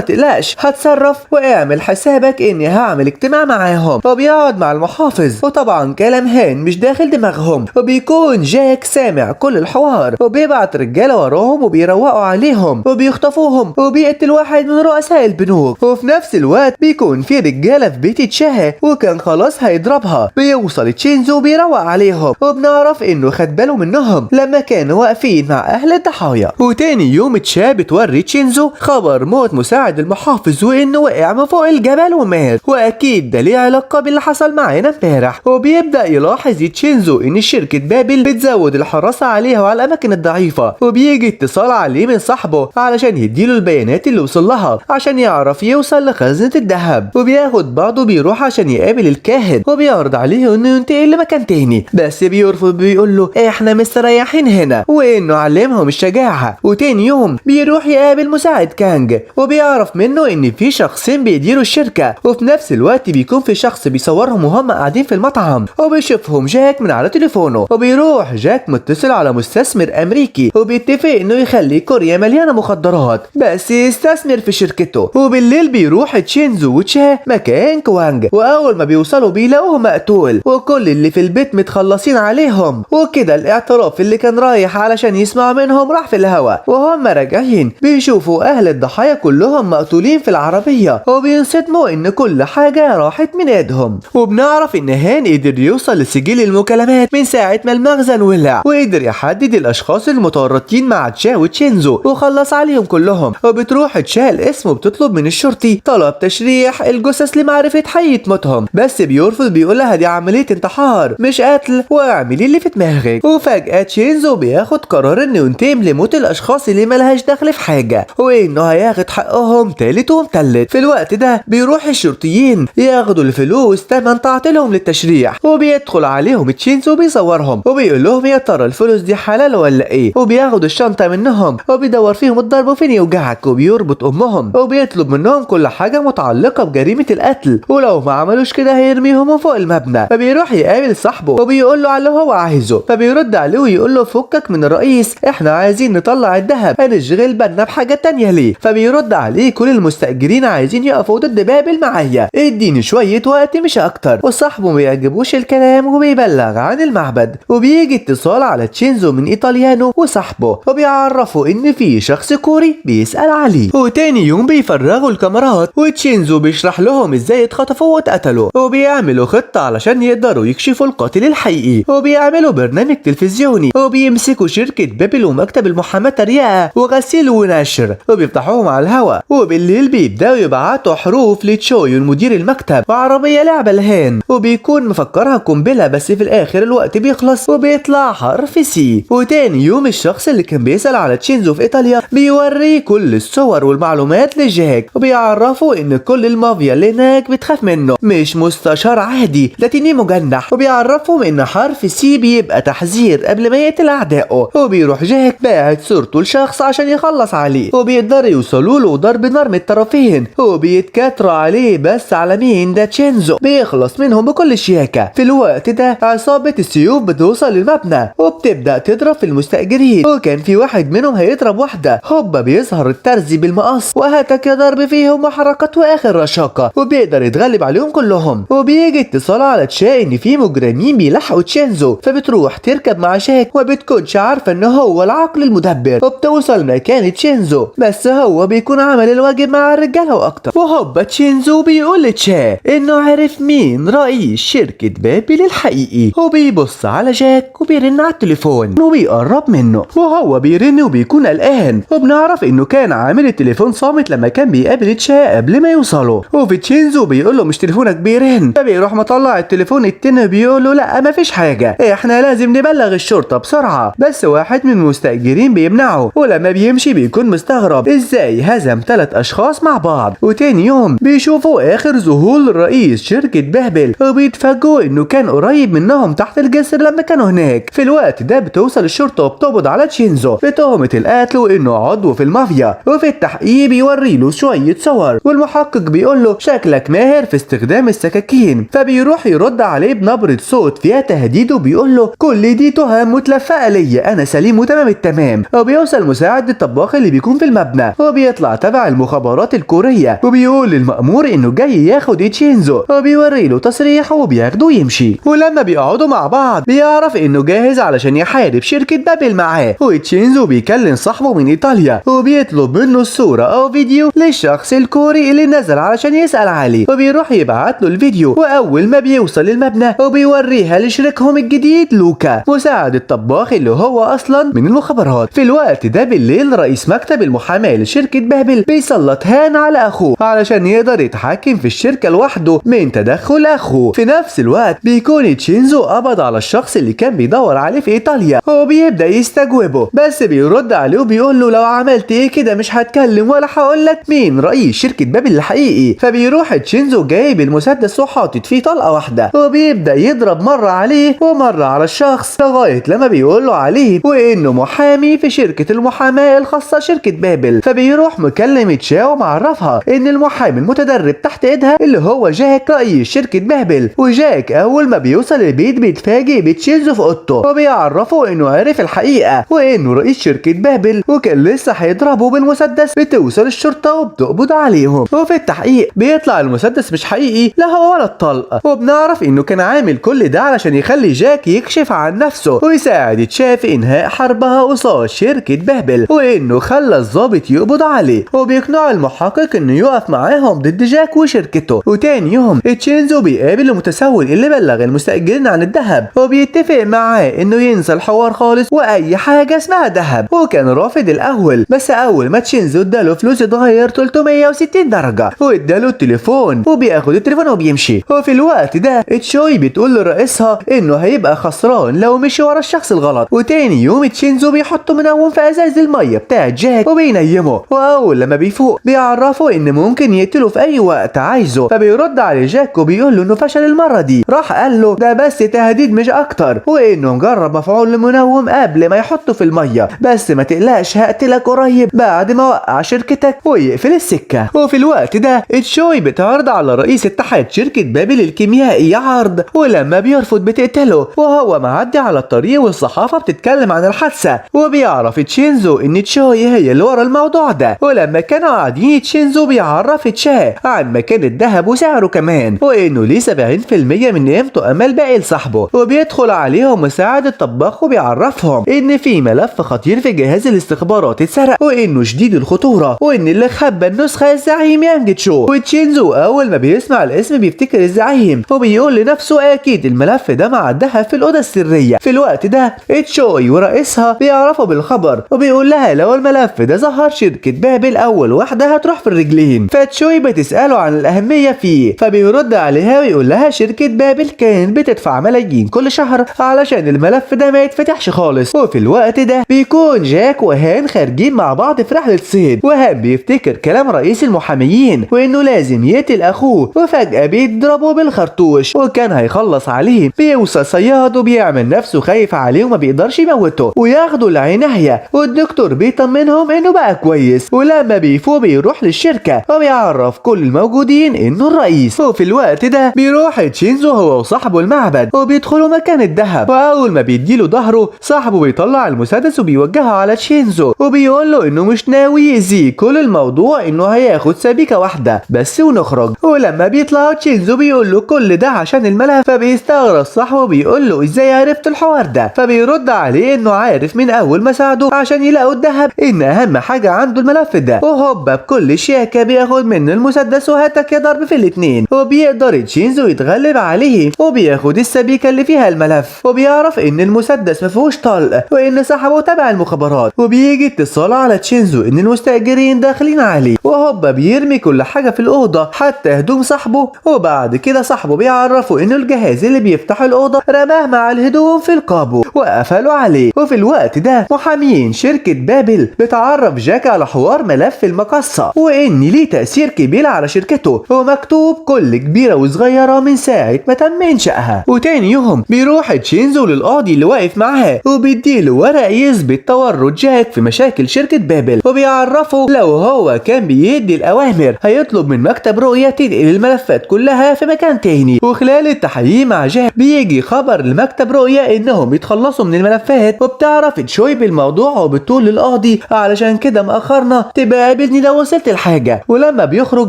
تقلقش هتصرف واعمل حسابك اني هعمل اجتماع معاهم. وبيقعد مع المحافظ وطبعا كلام هان مش داخل دماغهم، وبيكون جاك سامع كل الحوار وبيبعت رجاله وراهم وبيروقوا عليهم وبيخطفوهم وبيقتل واحد من رؤساء البنوك. وفي نفس الوقت بيكون في رجاله في بيت تشاه وكان خلاص هيضربها. بيوصل تشينزو وبيروق عليهم وبنعرف انه خد باله منهم لما كانوا واقفين مع اهل الضحايا. وتاني يوم تشاه بتوري تشينزو خبر موت مساعد المحافظ وانه وقع من فوق الجبل ومات، واكيد ده ليه علاقه باللي حصل معانا امبارح. وبيبدا يلاحظ تشينزو ان شركه بابل بتزود الحراسه عليها وعلى الاماكن الضعيفه، وبيجي اتصال عليه من صاحبه علشان يديله البيانات اللي وصل لها عشان يعرف يوصل لخزنه الذهب. وبياخد بعضه بيروح عشان يقابل الكاهن وبيعرض عليه انه ينتقل لمكان تاني، بس بيرفض بيقول له احنا مستريحين هنا وانه علمهم الشجاعه. وتاني يوم بيروح يقابل مساعد كانج وبيعرف منه ان في شخصين بيديروا الشركه، وفي نفس الوقت بيكون في شخص بيصورهم وهم قاعدين في المطعم وبيشوفهم جاك من على تليفونه. وبيروح جاك متصل على مستثمر امريكي وبيتفق انه يخلي كوريا مليانه مخدرات بس يستثمر في شركته. وبالليل بيروح تشينزو وتشاه مكان كوانج، واول ما بيوصلوا بيلاقوه مقتول وكل اللي في البيت متخلصين عليهم. وكده الاعتراف اللي كان رايح علشان يسمع منهم راح في الهوا. وهم راجعين بيشوفوا اهل الضحايا كلهم مقتولين في العربيه وبينصدموا ان كل حاجه راحت من ايدهم. وبنعرف ان هان قدر يوصل لسجل المكالمات من ساعه ما المخزن ولع، وقدر يحدد الاشخاص المتورطين مع تشاه وتشينزو وخلص عليهم كلهم. وبتروح تشاه الاسم وبتطلب من الشرطي طلب تشريح الجثث لمعرفه حقيقه موتهم، بس بيرفض بيقول لها دي عمليه انتحار مش قتل واعملي اللي في دماغك. وفجاه تشينزو بياخد قرار انه ينتقم لموت الاشخاص اللي ملهاش دخل في حاجه وانه هياخد حقهم تالت ومتلت. في الوقت ده بيروح الشرطيين ياخدوا الفلوس تمن تعطيلهم للتشريح، وبيدخل عليهم تشينزو وبيصورهم وبيقول لهم يا ترى الفلوس دي حلال ولا ايه، وبياخد الشنطه منهم وبيدور فيهم الضرب فين يوجعك وبيربط امهم وبيطلب منهم كل حاجه متعلقه بجريمه القتل، ولو ما عملوش كده هيرميهم من فوق المبنى. فبيروح يقابل صاحبه وبيقول له على اللي هو عايزه، فبيرد عليه ويقول له فكك من الرئيس احنا عايزين نطلع الذهب هنشغل بالنا بحاجه تانية ليه. فبيرد عليه كل المستاجرين عايزين يقفوا ضد بابل معايا اديني شويه وقت مش اكتر. وصاحبه ما يعجبوش الكلام وبيبلغ عن المعبد. وبيجي اتصال على تشينزو من ايطاليانو وصاحبه وبيعرفوا ان في شخص كوري بيسال عليه. وتاني يوم بيفرغوا الكاميرات وتشينزو بيشرح لهم ازاي اتخطفوا واتقتلوا وبيعملوا خطه علشان يقدروا يكشفوا القاتل الحقيقي. وبيعملوا برنامج تلفزيوني وبيمسكوا شركه بابل ومكتب المحاماه تريقه وغسيل ونشر وبيفتحوهم على الهواء. وبالليل بيبداوا يبعتوا حروف لتشويون مدير المكتب وعربيه لعبه لهان وبيكون مفكرها قنبله، بس في الاخر الوقت بيخلص وبيطلع حرف سي. وتاني يوم الشخص اللي كان بيسأل على تشينزو في ايطاليا بيوري كل الصور والمعلومات لجاك وبيعرفوا ان كل المافيا اللي هناك بتخاف منه مش مستشار عادي ده تنين مجنح. وبيعرفهم ان حرف سي بيبقى تحذير قبل ما يقتل اعدائه. وبيروح جاك باعت صورته لشخص عشان يخلص عليه وبيقدروا يوصلوا له ضرب نار من الطرفين وبيتكاتروا عليه، بس على مين؟ ده تشينزو بيخلص منهم بكل شياكه. في الوقت ده عصابه السيوف بتوصل للمبنى وبتبدا تضرب في المستاجرين، وكان في واحد منهم هيضرب واحده هوبا بيظهر الترزي بالمقص وهتك ضرب فيهم وحركته اخر رشاقه وبيقدر يتغلب عليهم كلهم. وبيجي اتصال على تشا ان في مجرمين بيلحقوا تشينزو، فبتروح تركب مع شاك وبتكونش عارفه ان هو العقل المدبر وبتوصل مكان تشينزو، بس هو بيكون عمل الواجب مع الرجاله واكتر. وهوبا تشينزو بيقول لتشا انه عرف مين رئيس شركه بابل الحقيقي وبيبص على جاك وبيرن على التليفون وبيقرب منه وهو بيرن وبيكون قلقان. وبنعرف انه كان عامل التليفون صامت لما كان بيقابل تشا قبل ما يوصلوا. وفي تشينزو بيقول له مش تليفونك بيرن، فبيروح مطلع التليفون التاني بيقول له لا مفيش حاجه احنا لازم نبلغ الشرطه بسرعه، بس واحد من المستاجرين بيمنعه ولما بيمشي بيكون مستغرب ازاي هزم 3 اشخاص مع بعض. وتاني يوم بيشوفوا اخر ظهور رئيس شركه بابل وبيتفاجئوا انه كان قريب منهم تحت الجسر لما كانوا هناك. في الوقت ده بتوصل الشرطه وبتقبض على تشينزو بتهمه القتل وانه عضو في المافيا. وفي التحقيق بيوري له شويه صور والمحقق بيقول له شكلك ماهر في استخدام السكاكين، فبيروح يرد عليه بنبره صوت فيها تهديد وبيقول له كل دي تهم متلفقه ليا انا سليم وتمام التمام بينام، وبيوصل مساعد الطباخ اللي بيكون في المبنى وبيطلع تبع المخابرات الكورية وبيقول للمأمور انه جاي ياخد تشينزو وبيوري له تصريح وبياخده ويمشي. ولما بيقعدوا مع بعض بيعرف انه جاهز علشان يحارب شركة بابل معاه، وتشينزو بيكلم صاحبه من ايطاليا وبيطلب منه الصورة او فيديو للشخص الكوري اللي نزل علشان يسأل عليه، وبيروح يبعت له الفيديو. واول ما بيوصل للمبنى وبيوريها لشريكهم الجديد لوكا مساعد الطباخ اللي هو اصلا من المخابرات. في الوقت ده بالليل رئيس مكتب المحاماة لشركة بابل بيسلط هان على اخوه علشان يقدر يتحكم في الشركة لوحده من تدخل اخوه. في نفس الوقت بيكون تشينزو قبض على الشخص اللي كان بيدور عليه في ايطاليا وبيبدأ يستجوبه، بس بيرد عليه وبيقول له لو عملت ايه كده مش هتكلم ولا هقول لك مين رئيس شركة بابل الحقيقي. فبيروح تشينزو جايب المسدس وحاطط فيه طلقة واحدة وبيبدأ يضرب مرة عليه ومرة على الشخص لغاية لما بيقول له عليه وانه محامي في شركة المحاماة الخاصة شركة بابل. فبيروح مكلم تشاو معرفها ان المحامي المتدرب تحت ايدها اللي هو جاك رئيس شركة بابل. وجاك اول ما بيوصل البيت بيتفاجئ بتشينزو في اوضته وبيعرفه انه عرف الحقيقة وانه رئيس شركة بابل وكان لسه هيضربه بالمسدس. بتوصل الشرطة وبتقبض عليهم، وفي التحقيق بيطلع المسدس مش حقيقي لا هو ولا الطلق، وبنعرف انه كان عامل كل ده علشان يخلي جاك يكشف عن نفسه ويساعد تشا في انهاء حربها قصاد شركة بابل، وانه خلى الضابط يقبض عليه وبيقنع المحقق انه يقف معاهم ضد جاك وشركته. وتاني يوم تشينزو بيقابل المتسول اللي بلغ المستأجرين عن الذهب وبيتفق معاه انه ينسى الحوار خالص واي حاجة اسمها ذهب، وكان رافض الاول. بس اول ما تشينزو اداله فلوس اتغير 360 درجة واداله التليفون وبياخد التليفون وبيمشي. وفي الوقت ده تشوي بتقول لرئيسها انه هيبقى خسران لو مشي ورا الشخص الغلط. وتاني يوم تشينزو بيحط منوم في ازاز المية بتاع جاك وبينيمه، واول لما بيفوق بيعرفه ان ممكن يقتله في اي وقت عايزه. فبيرد على جاك وبيقول له انه فشل المرة دي، راح قال له ده بس تهديد مش اكتر، وانه مجرب مفعول المنوم قبل ما يحطه في المية، بس ما تقلقش هقتلك قريب بعد ما وقع شركتك ويقفل السكة. وفي الوقت ده تشوي بتعرض على رئيس اتحاد شركة بابل الكيميائي عرض، ولما بيرفض بتقتله وهو معدي على الطريق والصحافة بتتكلم عن الحادثة. وبيعرف تشينزو ان تشوي هي اللي ورا الموضوع ده. ولما كانوا قاعدين تشينزو بيعرف تشا عن مكان الذهب وسعره كمان وانه ليه 70% من قيمته امال باقي لصاحبه. وبيدخل عليهم مساعد الطباخ وبيعرفهم ان في ملف خطير في جهاز الاستخبارات اتسرق وانه شديد الخطورة وان اللي خبى النسخة الزعيم يانج تشو. وتشينزو اول ما بيسمع الاسم بيفتكر الزعيم وبيقول لنفسه اكيد الملف ده مع الذهب في الاوضه السريه. في الوقت ده تشوي ورئيسها بيعرفوا بالخبر وبيقول لها لو الملف ده ظهر شركه بابل اول واحده هتروح في الرجلين. فتشوي بتساله عن الاهميه فيه فبيرد عليها ويقول لها شركه بابل كانت بتدفع ملايين كل شهر علشان الملف ده ما يتفتحش خالص. وفي الوقت ده بيكون جاك وهان خارجين مع بعض في رحله صيد، وهان بيفتكر كلام رئيس المحاميين وانه لازم يقتل اخوه، وفجاه بيضربه بالخرطوش وكان هيخلص عليه. بيوصل صياد وبيعمل نفسه خايف عليه وما بيقدرش يموته وياخده لعناية، والدكتور بيطمنهم انه بقى كويس. ولما بيفوق بيروح للشركة وبيعرف كل الموجودين انه الرئيس. وفي الوقت ده بيروح تشينزو هو وصاحبه المعبد وبيدخلوا مكان الذهب، واول ما بيديله ظهره صاحبه بيطلع المسدس وبيوجهه على تشينزو وبيقول له انه مش ناوي يأذيه، كل الموضوع انه هياخد سبيكة واحدة بس ونخرج. ولما بيطلع تشينزو بيقول له كل ده عشان الملف، فبيستغرب صاحبه بيقول له ازاي عرفت الحوار ده. فبيرد عليه انه عارف من اول ما ساعده عشان يلاقوا الذهب ان اهم حاجة عنده الملف ده، وهوبا بكل شياكة بياخد منه المسدس وهاتك يا ضرب في الاتنين. وبيقدر تشينزو يتغلب عليه وبياخد السبيكة اللي فيها الملف، وبيعرف ان المسدس مفيهوش طلق وان صاحبه تبع المخابرات. وبيجي اتصال على تشينزو ان المستأجرين داخلين عليه، وهوبا بيرمي كل حاجة في الأوضة حتى هدوم صاحبه. وبعد كده صاحبه بيعرفه انه الجهاز اللي بيفتح الأوضة رماه مع الهدوم في القابو وقفلوا عليه. وفي الوقت ده محامين شركة بابل بتعرف جاك على حوار ملف المقصة وان ليه تأثير كبير على شركته، ومكتوب كل كبيرة وصغيرة من ساعة ما تم إنشائها. وتاني يوم بيروح تشينزو للقاضي اللي واقف معاه وبيديله ورق يثبت تورط جاك في مشاكل شركة بابل، وبيعرفه لو هو كان بيدي الأوامر هيطلب من مكتب رؤية وبينقل الملفات كلها في مكان تاني. وخلال التحقيق مع جاك بيجي خبر لمكتب رؤية انهم يتخلصوا من الملفات، وبتعرف تشوي بالموضوع وبتقول للقاضي علشان كده مأخرنا، تبقى قابلني لو وصلت الحاجة. ولما بيخرج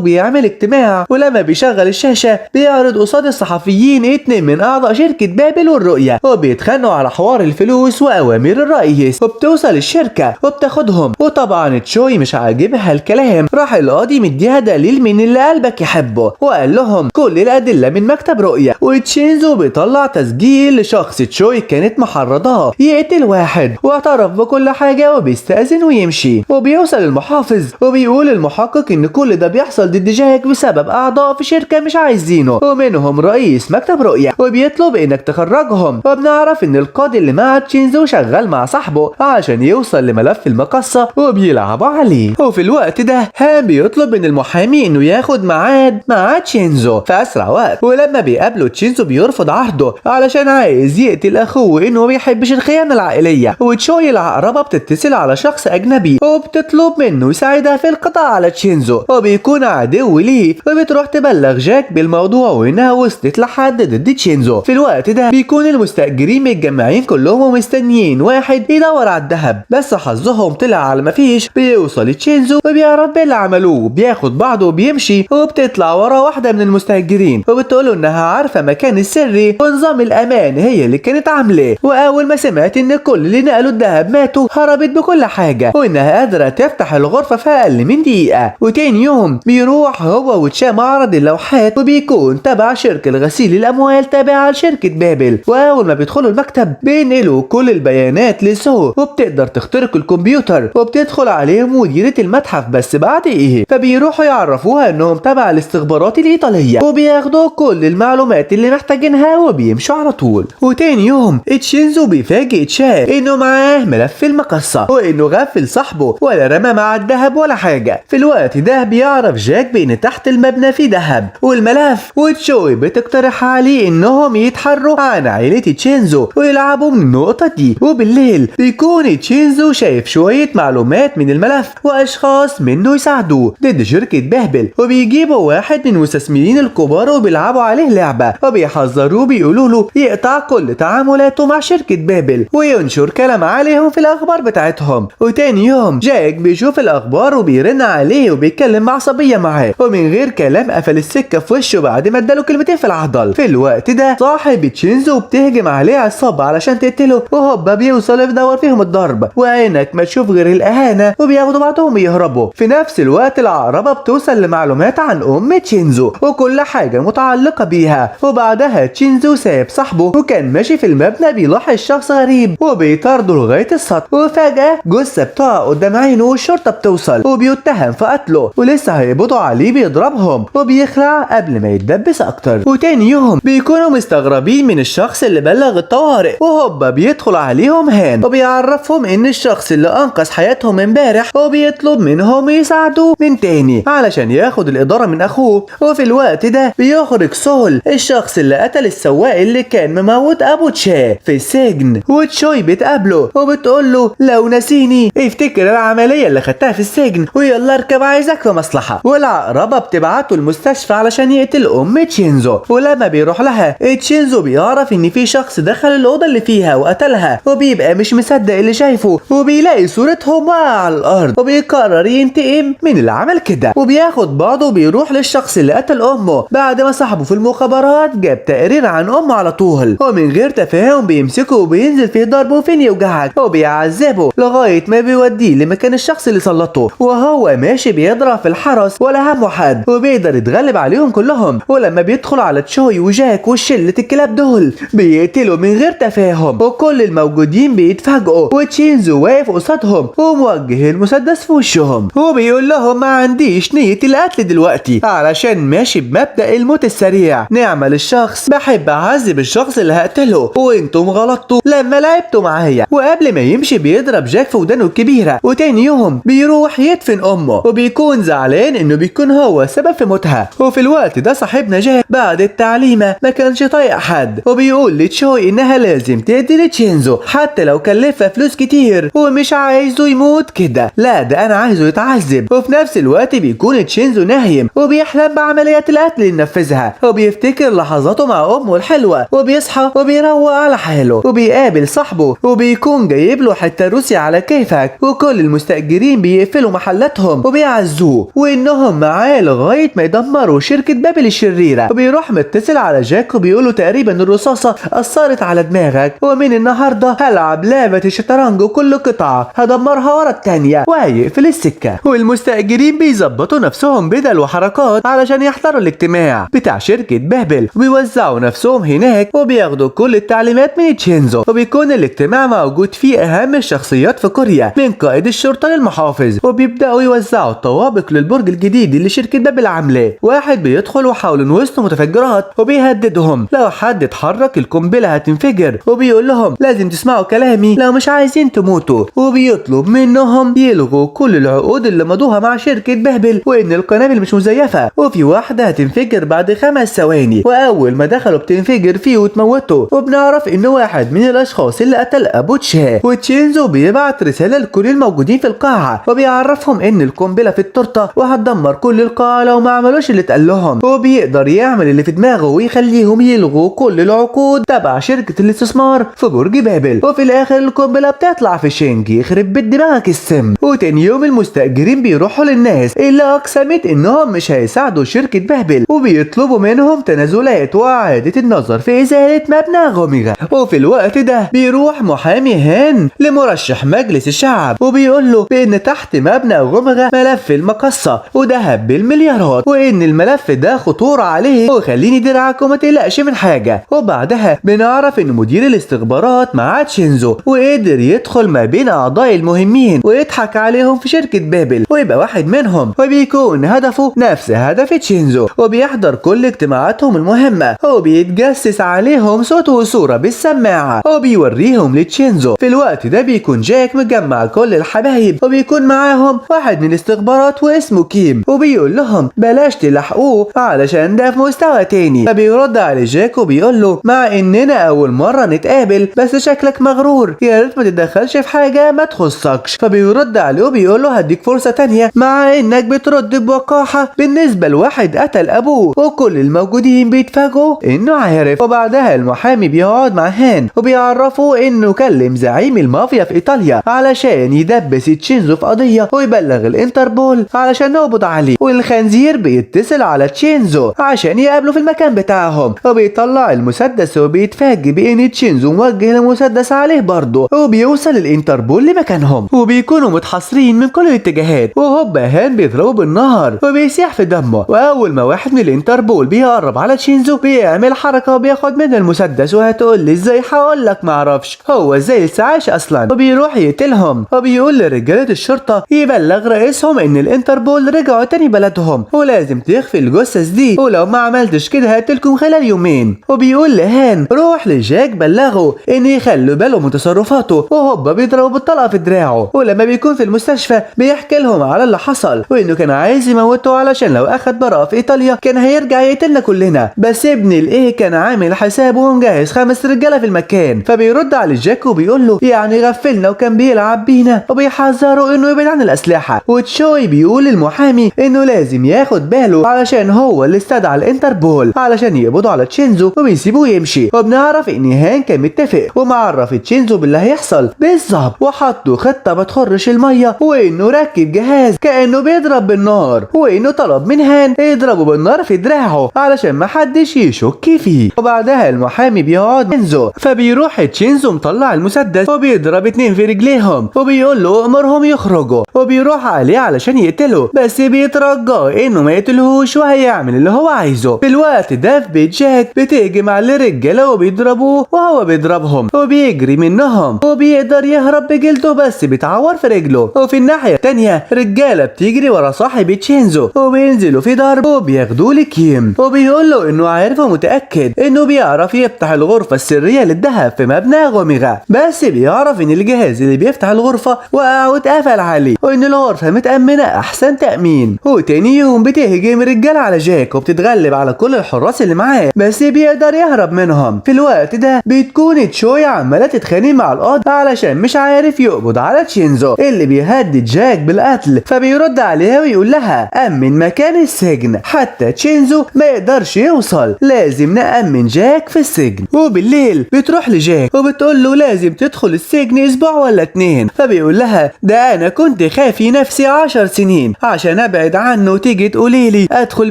بيعمل اجتماع، ولما بيشغل الشاشة بيعرض قصاد الصحفيين 2 من اعضاء شركة بابل والرؤية، وبيتخانقوا على حوار الفلوس واوامر الرئيس. وبتوصل الشركة وبتاخدهم، وطبعا تشوي مش عاجبها الكلام. راح القاضي مديها دليل من اللي قلبك يحبه، وقال لهم كل الادلة من مكتب رؤية. وتشينزو بيطلع تسجيل لشخص تشوي كانت محرضاه يقتل واحد، واعترف بكل حاجة وبيستأذن ويمشي. وبيوصل المحافظ وبيقول المحقق ان كل ده بيحصل ضد جاك بسبب اعضاء في شركة مش عايزينه، ومنهم رئيس مكتب رؤية، وبيطلب انك تخرجهم. وبنعرف ان القاضي اللي مع تشينزو شغال مع صاحبه عشان يوصل لملف المقصة وبيلعبوا عليه. وفي الوقت ده هام بيطلب من المحامي انه ياخد ميعاد مع تشينزو في اسرع وقت. ولما بيقابله تشينزو بيرفض عرضه علشان عايز يقتل اخوه انه ما بيحبش الخيانة العائلية. وتشوي العقربة بتتصل على شخص اجنبي وبتطلب منه يساعدها في القضاء على تشينزو، وبيكون عدو ليه. وبتروح تبلغ جاك بالموضوع وانها وصلت لحد ضد تشينزو. في الوقت ده بيكون المستأجرين متجمعين كلهم ومستنيين واحد يدور على الذهب، بس حظهم طلع على مفيش. بيوصل تشينزو وبيعرف باللي عملوه، بياخد بعضه وبيمشي. وبتطلع ورا واحدة من المستأجرين وبتقوله انها عارفة مكان السري ونظام الامان هي اللي كانت عاملاه. واول ما سمعت ان كل اللي نقلوا الذهب ماتوا هربت بكل حاجة، وانها قادرة تفتح الغرفة في اقل من دقيقة. وتاني يوم بيروح هو وتشا معرض اللوحات، وبيكون تبع شركة غسيل الاموال تابعة لشركة بابل. واول ما بيدخلوا المكتب بينقلوا كل البيانات لسو، وبتقدر تخترق الكمبيوتر وبتدخل عليهم مديرة المتحف بس بعد ايه. فبيروحوا يعرفوها انهم تبع الاستخبارات الايطالية، وبياخدوا كل المعلومات اللي محتاجينها وبيمشوا على طول. وتاني يوم تشينزو بيفاجئ تشا انه معاه ملف المقصة، وانه غفل صاحبه ولا رمى مع الذهب ولا حاجة. في الوقت ده بيعرف جاك بان تحت المبنى في ذهب والملف، وتشوي بتقترح عليه انهم يتحروا عن عائلة تشينزو ويلعبوا من النقطة دي. وبالليل بيكون تشينزو شايف شوية معلومات من الملف واشخاص منه يساعدوه ضد شركة بابل، وبيجيبوا واحد من المستثمرين الكبار وبيلعبوا عليه لعبة، وبيحذروه بيقولوا له يقطع كل تعاملاته مع شركة بابل وينشر كلام عليهم في الاخبار بتاعتهم. وتاني يوم جاك بيشوف الاخبار وبيرن عليه وبيتكلم بعصبية معاه، ومن غير كلام قفل السكة في وشه بعد ما اداله كلمتين في العضل. في الوقت ده صاحب تشينزو بتهجم عليه عصابة علشان تقتله، وهوبا بيوصل يدور فيهم الضرب، وعينك ما تشوف غير الاهانة، وبياخدوا بعضهم يهربوا. في نفس الوقت العقربة بتوصل لمعلومات عن ام تشينزو وكل حاجة متعلقة بيها. وبعدها تشينزو ساب صاحبه وكان ماشي في المبنى بيلاحظ شخص غريب وبيطارده لغاية السطح، وفجأة جثة بتقع قدام عينه والشرطة بتوصل وبيتهم في قتله، ولسه هيقبضوا عليه بيضربهم وبيخلع قبل ما يتدبس اكتر. وتاني يوم بيكونوا مستغربين من الشخص اللي بلغ الطوارئ، وهوبا بيدخل عليهم هان وبيعرفهم ان الشخص اللي انقذ حياتهم امبارح وبيطلب منهم يساعدوه من تاني علشان ياخد الادارة من اخوه. وفي الوقت ده بيخرج سول الشخص اللي قتل السواق اللي كان مموت ابو تشا في السجن، وتشوي بتقابله وبتقول له لو نسيني افتكر العملية اللي خدتها في السجن ويلا اركب عايزك في مصلحة. والعقربة بتبعته المستشفى علشان يقتل ام تشينزو، ولما بيروح لها تشينزو بيعرف ان في شخص دخل الاوضة اللي فيها وقتلها، وبيبقى مش مصدق اللي شايفه، وبيلاقي صورتهم واقعة على الارض، وبيقرر ينتقم من اللي عمل كده. وبياخد بعضه وبيروح للشخص اللي قتل امه بعد ما صاحبه في المخابرات جاب تقرير عن امه على طول، ومن غير تفاهم بيمسكه وبينزل فيه ضربه فين يوجعك، وبيعذبه لغاية ما بيوديه لمكان الشخص اللي سلطه. وهو ماشي بيضرب في الحرس ولا همه حد، وبيقدر يتغلب عليهم كلهم. ولما بيدخل على تشوي وجاك وشلة الكلاب دول بيقتلوا من غير تفاهم، وكل الموجودين بيتفاجئوا وتشينزو واقف قصادهم وموجه المسدس في وشهم، وبيقول لهم ما عنديش نية القتل دلوقتي علشان ماشي بمبدأ الموت السريع. نعمل الشخص بحب اعذب الشخص اللي هقتله، وانتم غلطتوا لما لعبتوا معايا. وقبل ما يمشي بيضرب جاك في ودانه الكبيرة. وتاني يوم بيروح يدفن امه وبيكون زعلان انه بيكون هو سبب في موتها. وفي الوقت ده صاحبنا جاك بعد التعليمة ما كانش طايق حد، وبيقول لتشوي انها لازم تدي لتشينزو حتى لو كلفها فلوس كتير، ومش عايزه يموت كده، لا ده انا عايزه يتعذب. وفي نفس الوقت بيكون تشينزو نايم وبيحلم وبيحلم بعمليات القتل اللي نفذها، وبيفتكر لحظاته مع امه الحلوه، وبيصحى وبيروق على حاله، وبيقابل صاحبه وبيكون جايب له حته روسي على كيفك، وكل المستأجرين بيقفلوا محلاتهم وبيعزوه وانهم معاه لغايه ما يدمروا شركه بابل الشريره. وبيروح متصل على جاك وبيقوله تقريبا الرصاصه اثرت على دماغك، ومن النهارده هلعب لعبه الشطرنج وكل قطعه هدمرها ورا التانيه، وهيقفل السكه. والمستأجرين بيظبطوا نفسهم بدل وحركات علشان يحضروا الاجتماع بتاع شركه بابل، وبيوزعوا نفسهم هناك وبياخدوا كل التعليمات من تشينزو. وبيكون الاجتماع موجود فيه اهم الشخصيات في كوريا من قائد الشرطه للمحافظ، وبيبداوا يوزعوا الطوابق للبرج الجديد اللي شركه بابل عاملاه. واحد بيدخل وحاول من وسط متفجرات وبيهددهم لو حد اتحرك القنبله هتنفجر، وبيقول لهم لازم تسمعوا كلامي لو مش عايزين تموتوا، وبيطلب منهم يلغوا كل العقود اللي مضوها مع شركه بابل، وان القنابل مش مزيفه، وفي واحده هتنفجر بعد 5 ثواني، واول ما دخلوا بتنفجر فيه وتموته. وبنعرف ان واحد من الاشخاص اللي قتل ابو تشاه. وتشينزو بيبعت رساله لكل الموجودين في القاعه وبيعرفهم ان القنبله في التورته وهتدمر كل القاعه لو ما عملوش اللي اتقال لهم، وبيقدر يعمل اللي في دماغه ويخليهم يلغوا كل العقود تبع شركه الاستثمار في برج بابل. وفي الاخر القنبله بتطلع في شينج يخرب بيت دماغك السم. وتاني يوم المستأجرين بيروحوا للناس اللي اقسمت انهم مش هيساعدوا شركه بابل، وبيطلبوا منهم تنازلات واعاده النظر في ازاله مبنى غوميغا. وفي الوقت ده بيروح محامي هان لمرشح مجلس الشعب وبيقول له بان تحت مبنى غوميغا ملف المقصه وذهب بالمليارات، وان الملف ده خطوره عليه، وخليني درعك وما تقلقش من حاجه. وبعدها بنعرف ان مدير الاستخبارات مع تشينزو وقدر يدخل ما بين اعضاء المهمين ويضحك عليهم في شركه بابل ويبقى واحد منهم، وبيكون هدفه نفس هدف تشينزو، وبيحضر كل اجتماعاتهم المهمه وبيتجسس عليهم صوت وصوره بالسماعه وبيوريهم لتشينزو. في الوقت ده بيكون جاك مجمع كل الحبايب وبيكون معاهم واحد من الاستخبارات واسمه كيم، وبيقول لهم بلاش تلحقوه علشان ده في مستوى تاني. فبيرد على جاك وبيقول له مع اننا اول مره نتقابل بس شكلك مغرور، يا ريت ما تتدخلش في حاجه ما تخصكش. فبيرد عليه وبيقول له هديك فرصه تانيه، مع انك بترد بوقاحه بالنسبه لواحد قتل ابوه، وكل الموجودين بيتفاجئوا انه عارف. وبعدها المحامي بيقعد مع هان وبيعرفوا انه كلم زعيم المافيا في ايطاليا علشان يدبس تشينزو في قضيه ويبلغ الانتربول علشان نقبض عليه. والخنزير بيتصل على تشينزو عشان يقابله في المكان بتاعهم، وبيطلع المسدس وبيتفاجئ بان تشينزو موجه المسدس عليه برضه، وبيوصل الانتربول لمكانهم وبيكونوا متحاصرين من كل الاتجاهات. وهوبا هان بيضربه بالنار وبيسيح في دمه، واول ما واحد من الانتربول بيقرب على تشينزو بيعمل حركه وبياخد منه المسدس. وهتقول لي ازاي؟ هقول لك معرفش، هو ازاي لسه عايش اصلا. وبيروح يقتلهم وبيقول لرجاله الشرطه يبلغ رئيسهم ان الانتربول رجعوا تاني بلدهم ولازم تخفي الجثث دي، ولو ما عملتش كده هقتلكم خلال يومين. وبيقول لهان روح لجاك بلغه ان يخلوا باله من تصرفاته، وهوبا بيضربه بالطلقه في دراعه. ولما بيكون في المستشفى بيحكي لهم على اللي حصل وانه كان عايز يموته علشان لو اخد براءه في ايطاليا كان هيرجع يقتلنا كلنا، بس ابن الايه كان عامل حسابه ومجهز 5 رجاله في المكان. فبيرد على جاك وبيقول له يعني غفلنا وكان بيلعب بينا، وبيحذره انه يبعد عن الاسلحه. وتشوي بيقول للمحامي انه لازم ياخد باله علشان هو اللي استدعى الانتربول علشان يقبضوا على تشينزو وبيسيبوه يمشي. وبنعرف ان هان كان متفق ومعرف تشينزو باللي هيحصل بالظبط، وحطوا خطه ما تخرش الميه، وانه ركب جهاز كانه بيضرب بالنار، وانه طلب من هان يضربه بالنار في دراعه علشان ما حدش يشك فيه. وبعدها المحامي بيقعد تشينزو، فبيروح تشينزو مطلع المسدس وبيضرب 2 في رجليهم وبيقول له امرهم يخرجوا، وبيروح عليه علشان يقتله بس بيترجى انه ما يقتلهوش وهيعمل اللي هو عايزه. في الوقت ده في بيت جاك بتهجم على الرجاله وبيضربوه وهو بيضربهم وبيجري منهم وبيقدر يهرب بجلده بس بيتعور في رجله. وفي الناحيه التانيه رجاله بتجري ورا صاحب تشينزو وبينزلوا في ضرب وبياخدوه لكيم، وبيقول له انه عارف ومتاكد انه بيعرف يفتح الغرفه السريه للذهب في مبنى غوميغا، بس بيعرف ان الجهاز اللي بيفتح الغرفه وقع واتقفل عليه وان الغرفه متامنه احسن تامين. وتاني يوم بتهجم الرجاله على جاك وبتتغلب على كل الحراس اللي معاه بس بيقدر يهرب منهم. في الوقت ده بتكون تشوي عماله تتخانق مع القاضي علشان مش عارف يقبض على تشينزو اللي بيهدد جاك بالقتل، فبيرد عليها ويقول لها امن مكان السجن حتى تشينزو ما يقدرش يوصل، لازم نأمن جاك في السجن. وبالليل بتروح لجاك وبتقول له لازم تدخل السجن اسبوع ولا 2. فبيقول لها ده انا كنت خافي نفسي 10 سنين عشان ابعد عنه وتيجي تقوليلي ادخل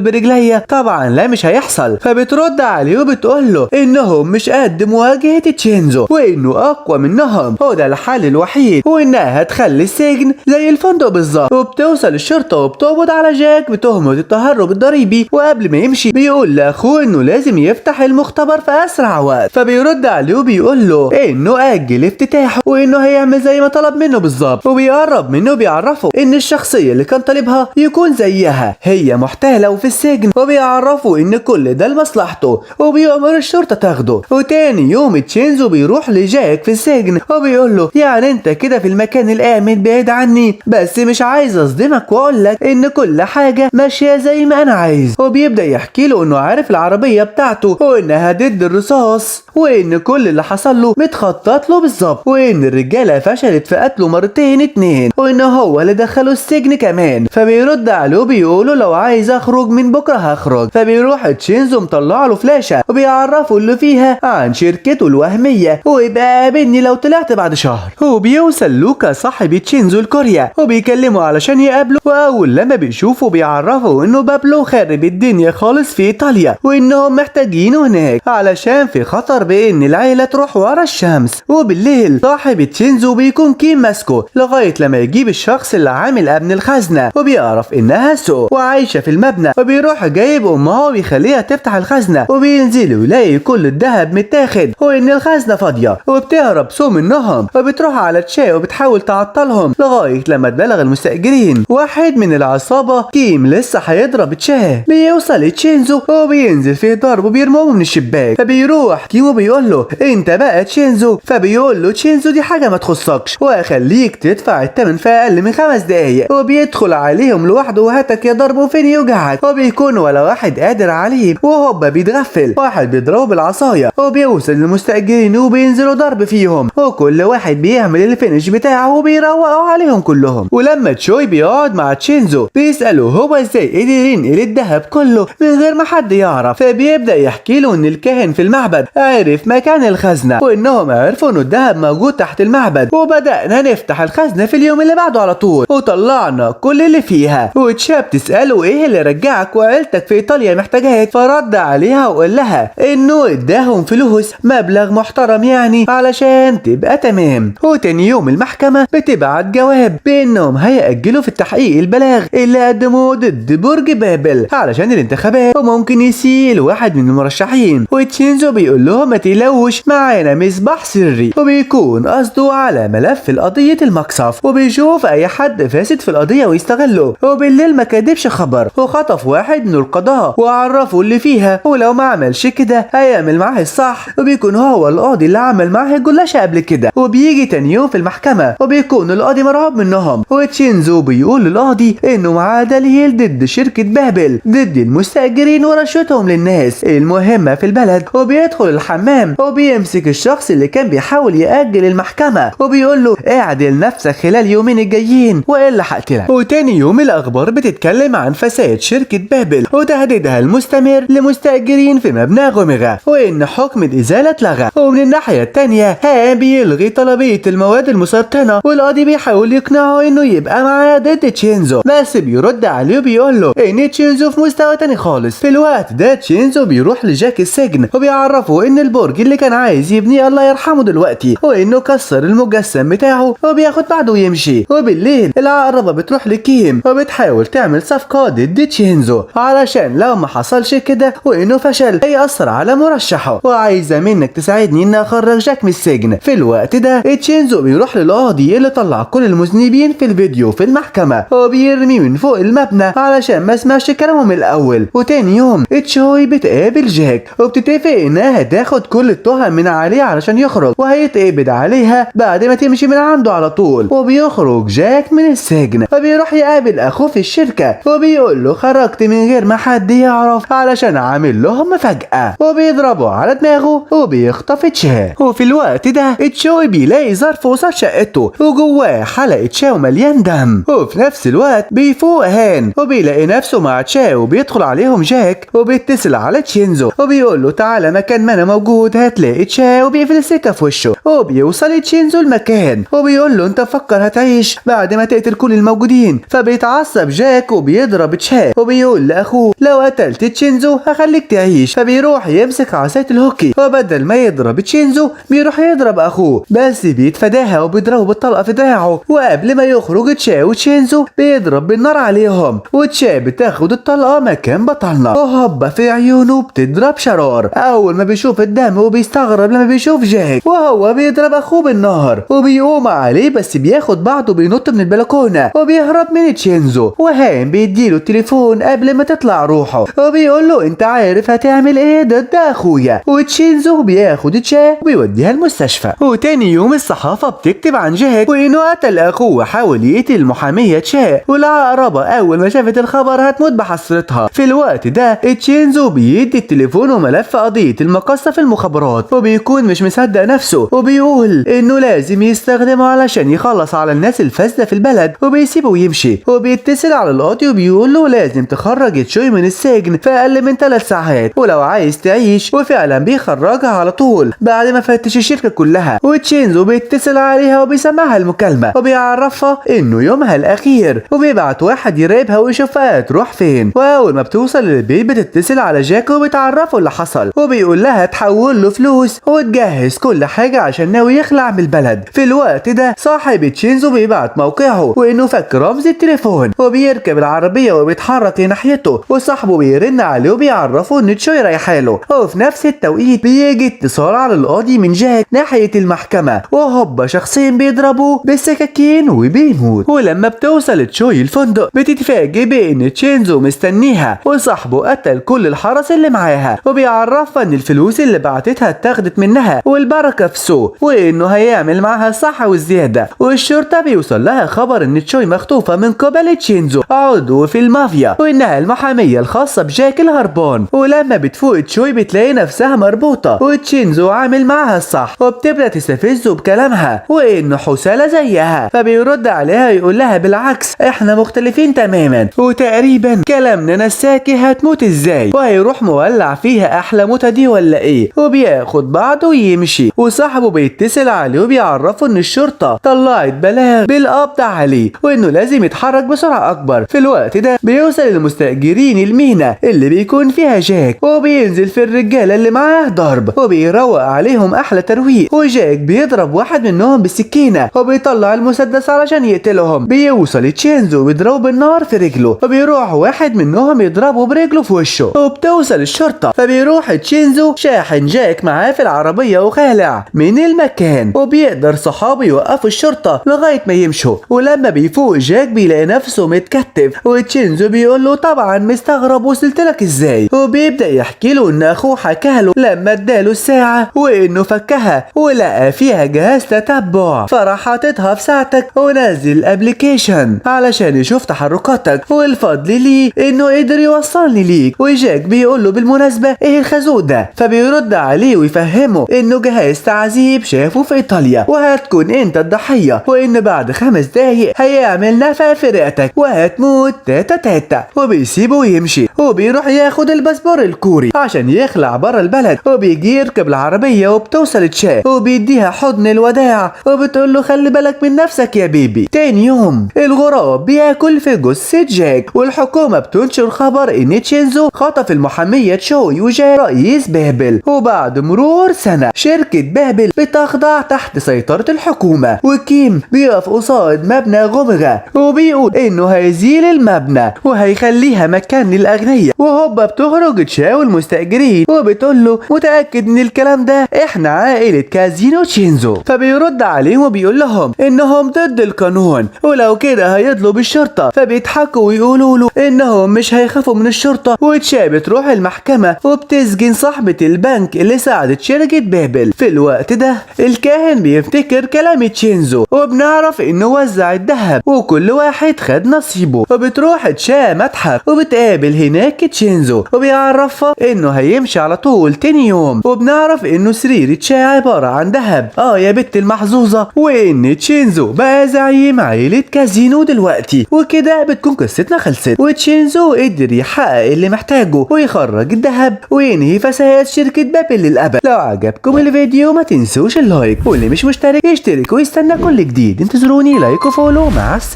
برجليا، طبعا لا مش هيحصل. فبترد عليه وبتقول له انهم مش قد مواجهة تشينزو وانه اقوى منهم، هو ده الحل الوحيد، وانها هتخلي السجن زي الفندق بالظبط. وبتوصل الشرطة وبتقبض على جاك بتهمة التهرب الضريبي، وقبل ما يمشي بيقول لاخوه انه لازم يفتح المختبر في اسرع وقت. فبيرد عليه وبيقول له انه اجل افتتاحه وانه هيعمل زي ما طلب منه بالظبط، وبيقرب منه وبيعرفه ان الشخصية اللي كان طالبها يكون زيها هي محتالة وفي السجن، وبيعرفه ان كل ده لمصلحته وبيأمر الشرطة تاخده. وتاني يوم تشينزو بيروح لجاك في السجن وبيقول له يعني انت كده في المكان الآمن بعيد عني، بس مش عايز اصدمك واقول لك ان كل حاجة ماشية زي ما انا عايز. وبيبدأ يحكي له انه عارف العربية بتاعته وانها ضد الرصاص، وان كل اللي حصل له متخطط له بالظبط، وان الرجالة فشلت في قتله مرتين 2، وان هو اللي دخله السجن كمان. فبيرد عليه وبيقوله لو عايز اخرج من بكرة هخرج. فبيروح تشينزو مطلع له فلاشة وبيعرفه اللي فيها عن شركته الوهمية ويبقى قابلني لو طلعت بعد شهر. وبيوصل لوكا صاحب تشينزو لكوريا وبيكلمه علشان يقابله، واول لما بيشوفه بيعرفه انه بابلو خارب الدنيا خالص في ايطاليا وانهم محتاجينه هناك علشان في خطر بان العيلة تروح ورا الشمس. وبالليل صاحب تشينزو بيكون كيم ماسكه لغاية لما يجيب الشخص اللي عامل ابن الخزنة، وبيعرف انها سو وعايشة في المبنى، وبيروح جايب امها وبيخليها تفتح الخزنة، وبينزل ويلاقي كل الذهب متاخد وان الخزنة فاضية. وبتهرب سو منهم وبتروح على تشاي وبتحاول تعطلهم لغاية لما تبلغ المستأجرين. واحد من العصابة كيم لسه هيضرب تشاي، بيوصل تشينزو وبينزل فيه ضرب وبيرموه من الشباك. فبيروح كيم وبيقول له انت بقى تشينزو، فبيقول له تشينزو دي حاجة ما تخصكش واخليك تدفع الثمن في اقل من 5 دقايق. وبيدخل عليهم لوحده وهاتك يا ضرب وفين يوجعك، وبيكون ولا واحد قادر عليه وهوبا بيتغفل واحد بيضربه بالعصاية، وبيوصل للمستأجرين وبينزلوا ضرب فيهم، وكل واحد بيعمل الفينش بتاعه وبيروقوا عليهم كلهم. ولما تشوي بيقعد مع تشينزو بيسأله هو ازاي قدر ينقل الذهب كله من غير ما حد يعرف. فبيبدأ يحكي له ان الكاهن في المعبد عرف مكان الخزنة وانهم عرفوا ان الذهب موجود تحت المعبد، وبدأنا نفتح الخزنة في اليوم اللي بعده على طول وطلعنا كل اللي فيها. وتشاب تسأله ايه اللي رجعك وعيلتك في ايطاليا محتاجات، فرد عليها وقال لها انه اداهم فلوس مبلغ محترم يعني علشان تبقى تمام. وتاني يوم المحكمة بتبعت جواب بانهم هيأجلوا في التحقيق البلاغ اللي قدموه ضد برج بابل علشان الانتخابات وممكن يسيل واحد من المرشحين. وتشينزو بيقول لهم ما تقلقوش معانا مصباح سري، وبيكون قصده على ملف القضية المقصف، وبيشوف اي حد فاسد في القضية ويستغله. وبالليل ما كدبش خبر وخطف واحد من القضاء وعرفه اللي فيها، ولو ما عملش كده هيعمل معاه الصح. وبيكون هو القاضي اللي عمل معاه الجلاشة قبل كده. وبيجي تاني يوم في المحكمة وبيكون القاضي مرعوب منهم، وتشينزو بيقول للقاضي انه معاه دليل ضد شركة بابل ضد المستأجرين ورشوتهم للناس المهمة في البلد. وبيدخل الحمام وبيمسك الشخص اللي كان بيحاول يأجل المحكمة وبيقول له اعدل نفسك خلال يومين الجايين والا هقتلك. وتاني يوم الاخبار بتتكلم عن فساد شركة بابل وتهديدها المستمر لمستأجرين في مبنى غوميغا وان حكم الازالة اتلغى. ومن الناحية التانية بيلغي طلبية المواد المسرطنة، والقاضي بيحاول يقنعه انه يبقى معاه ضد تشينزو، بس بيرد عليه وبيقول له ان تشينزو في مستوى تاني خالص. في الوقت ده تشينزو بيروح لجاك السجن وبيعرفه ان البرج اللي كان عايز يبنيه الله يرحمه دلوقتي وانه كسر المجسم بتاعه وبياخد بعده ويمشي. وبالليل العقربة بتروح لكيم وبتحاول تعمل صفقة ضد تشينزو علشان لو ما حصلش كده وانه فشل هيأثر على مرشحه، وعايزة منك تساعدني ان اخرج جاك من السجن. في الوقت ده تشينزو بيروح للقاضي اللي طلع كل المذنبين في الفيديو في المحكمة وبيرمي من فوق المبنى علشان ما اسمعش كلامه من الاول. وتاني يوم تشوي بتقابل جاك وبتتفق انها هتاخد كل التهم من عليه علشان يخرج، وهيتقبض عليها بعد ما تمشي من عنده على طول. وبيخرج جاك من السجن وبيروح يقابل اخوه في الشركة وبيقول له خرجت من غير ما حد يعرف علشان عامل لهم مفاجأة، وبيضربه على دماغه وبيخطف تشاي. وفي الوقت ده تشوي بيلاقي ظرف وسط شقته وجواه حلقة شاو مليان دم، وفي نفس الوقت بيفوق هان وبيلاقي بيلاقي نفسه مع تشا وبيدخل عليهم جاك وبيتصل على تشينزو وبيقول له تعالى مكان ما انا موجود هتلاقي تشا وبيقفل السكه في وشه. وبيوصل تشينزو المكان وبيقول له انت مفكر هتعيش بعد ما تقتل كل الموجودين؟ فبيتعصب جاك وبيضرب تشا وبيقول لاخوه لو قتلت تشينزو هخليك تعيش. فبيروح يمسك عصايه الهوكي وبدل ما يضرب تشينزو بيروح يضرب اخوه بس بيتفاداها وبيضربه بالطلقه في دراعه. وقبل ما يخرج تشا وتشينزو بيضرب بالنار عليهم وتشا بتاخد الطلقه مكان بطلنا وهوبا في عيونه بتضرب شرار. اول ما بيشوف الدم وبيستغرب لما بيشوف جاك وهو بيضرب اخوه بالنار وبيقوم عليه بس بياخد بعضه بينط من البلكونه وبيهرب من تشينزو. وهان بيديله التليفون قبل ما تطلع روحه وبيقول له انت عارف هتعمل ايه ضد اخويا. وتشينزو بياخد تشا وبيوديها المستشفى. وتاني يوم الصحافه بتكتب عن جاك وانه قتل اخوه وحاول يقتل المحاميه تشا والعقربه اول ما شافت الخبر هتموت بحسرتها. في الوقت ده تشينزو بيدي التليفون وملف قضيه المقصه في المخابرات وبيكون مش مصدق نفسه وبيقول انه لازم يستخدمه علشان يخلص على الناس الفاسده في البلد وبيسيبه ويمشي. وبيتصل على القاضي وبيقول له لازم تخرج تشوي من السجن في اقل من 3 ساعات ولو عايز تعيش. وفعلا بيخرجها على طول بعد ما فتش الشركه كلها. وتشينزو بيتصل عليها وبيسمعها المكالمه وبيعرفها انه يومها الاخير وبيبعت واحد يراقبها ويشوفها تروح فين. واول ما بتوصل للبيت بتتصل على جاك وبتعرفه اللي حصل وبيقول لها تحول له فلوس وتجهز كل حاجه عشان ناوي يخلع من البلد. في الوقت ده صاحب تشينزو بيبعت موقعه وانه فك رمز التليفون وبيركب العربيه وبيتحرك ناحيته وصاحبه بيرن عليه وبيعرفه ان تشوي رايحاله. وفي نفس التوقيت بيجي اتصال على القاضي من جاك ناحيه المحكمه وهوبا شخصين بيضربوه بالسكاكين وبيموت. ولما بتوصل تشوي الفندق بتتفاجئ بان تشينزو مستنيها وصاحبه قتل كل الحرس اللي معاها وبيعرفها ان الفلوس اللي بعتتها اتاخدت منها والبركه في سوق وانه هيعمل معاها الصح والزياده. والشرطه بيوصل لها خبر ان تشوي مخطوفه من قبل تشينزو عضو في المافيا وانها المحاميه الخاصه بجاك الهربان. ولما بتفوق تشوي بتلاقي نفسها مربوطه وتشينزو عامل معاها الصح وبتبدا تستفزه بكلامها وانه حساله زيها. فبيرد عليها يقول لها بالعكس احنا مختلفين تماما وتقريبا كلامنا نساكي هتموت ازاي وهيروح مولع فيها احلى موتة دي ولا ايه. وبياخد بعضه ويمشي وصاحبه بيتصل عليه وبيعرفه ان الشرطه طلعت بلاغ بالقبض عليه وانه لازم يتحرك بسرعه اكبر. في الوقت ده بيوصل المستاجرين المينا اللي بيكون فيها جاك وبينزل في الرجاله اللي معاه ضرب وبيروق عليهم احلى ترويق. وجاك بيضرب واحد منهم بالسكينه وبيطلع المسدس علشان يقتلهم. بيوصل تشينزو وبيضربه بالنار في رجله وبيروح واحد منهم يضربه برجله في وشه. وبتوصل الشرطه فبيروح تشينزو شاحن جاك معاه في العربيه وخالع من المكان وبيقدر صحابه يوقفوا الشرطه لغايه ما يمشوا. ولما بيفوق جاك بيلاقي نفسه متكتف وتشينزو بيقول له طبعا مستغرب وصلت لك ازاي. وبيبدا يحكي له ان اخوه حكى له لما اداله الساعه وانه فكها ولقى فيها جهاز تتبع فراح حاططها في ساعتك ونزل الابليكيشن علشان يشوف تحركاتك والفضل ليه انه قدر يوصلني ليك. وجاك بيقول له بالمناسبه ايه الخازوق ده؟ فبيرد عليه ويفهمه انه جهاز تعذيب شافه في ايطاليا وهتكون انت الضحيه وان بعد 5 دقايق هيعمل نفق في رئتك وهتموت تاتا تاتا. وبيسيبه ويمشي وبيروح ياخد الباسبور الكوري عشان يخلع بره البلد. وبيجي يركب العربيه وبتوصل تشا وبيديها حضن الوداع وبتقول له خلي بالك من نفسك يا بيبي. تاني يوم الغراب بياكل في جثه جاك والحكومه بتنشر خبر ان تشينزو خطف المحاميه تشوي وجاك رئيس بابل. وبعد مرور سنه شركه بابل بتخضع تحت سيطره الحكومه وكيم بيقف قصاد مبنى غمغه وبيقول انه هيزيل المبنى وهيخليها مكان للاغنياء. وهوبا بتخرج تشا والمستاجرين وبتقول له متاكد ان الكلام ده احنا عائله كازينو تشينزو. فبيرد عليهم وبيقول لهم انهم ضد القانون ولو كده هيطلب الشرطه. فبيضحكوا ويقولوا له انهم مش هيخافوا من الشرطه. وتشا بتروح المحكمه وبتسجن صاحبه البنك اللي ساعدت شركه بابل. في الوقت ده الكاهن بيفتكر كلام تشينزو وبنعرف انه وزع الذهب وكل واحد خد نصيبه. وبتروح تشا متحف وبتقابل هناك تشينزو وبيعرفها انه هيمشي على طول تاني يوم. وبنعرف انه سرير تشا عباره عن ذهب يا بنت المحظوظه وان تشينزو بقى زعيم عيله كازينو دلوقتي. وكده بتكون قصتنا خلصت، وتشينزو قدر يحقق اللي محتاجه ويخرج الذهب وينهي فساد شركة بابل للأبد. لو عجبكم الفيديو ما تنسوش اللايك، واللي مش مشترك يشترك ويستنى كل جديد. انتظروني لايك وفولو. مع السلامة.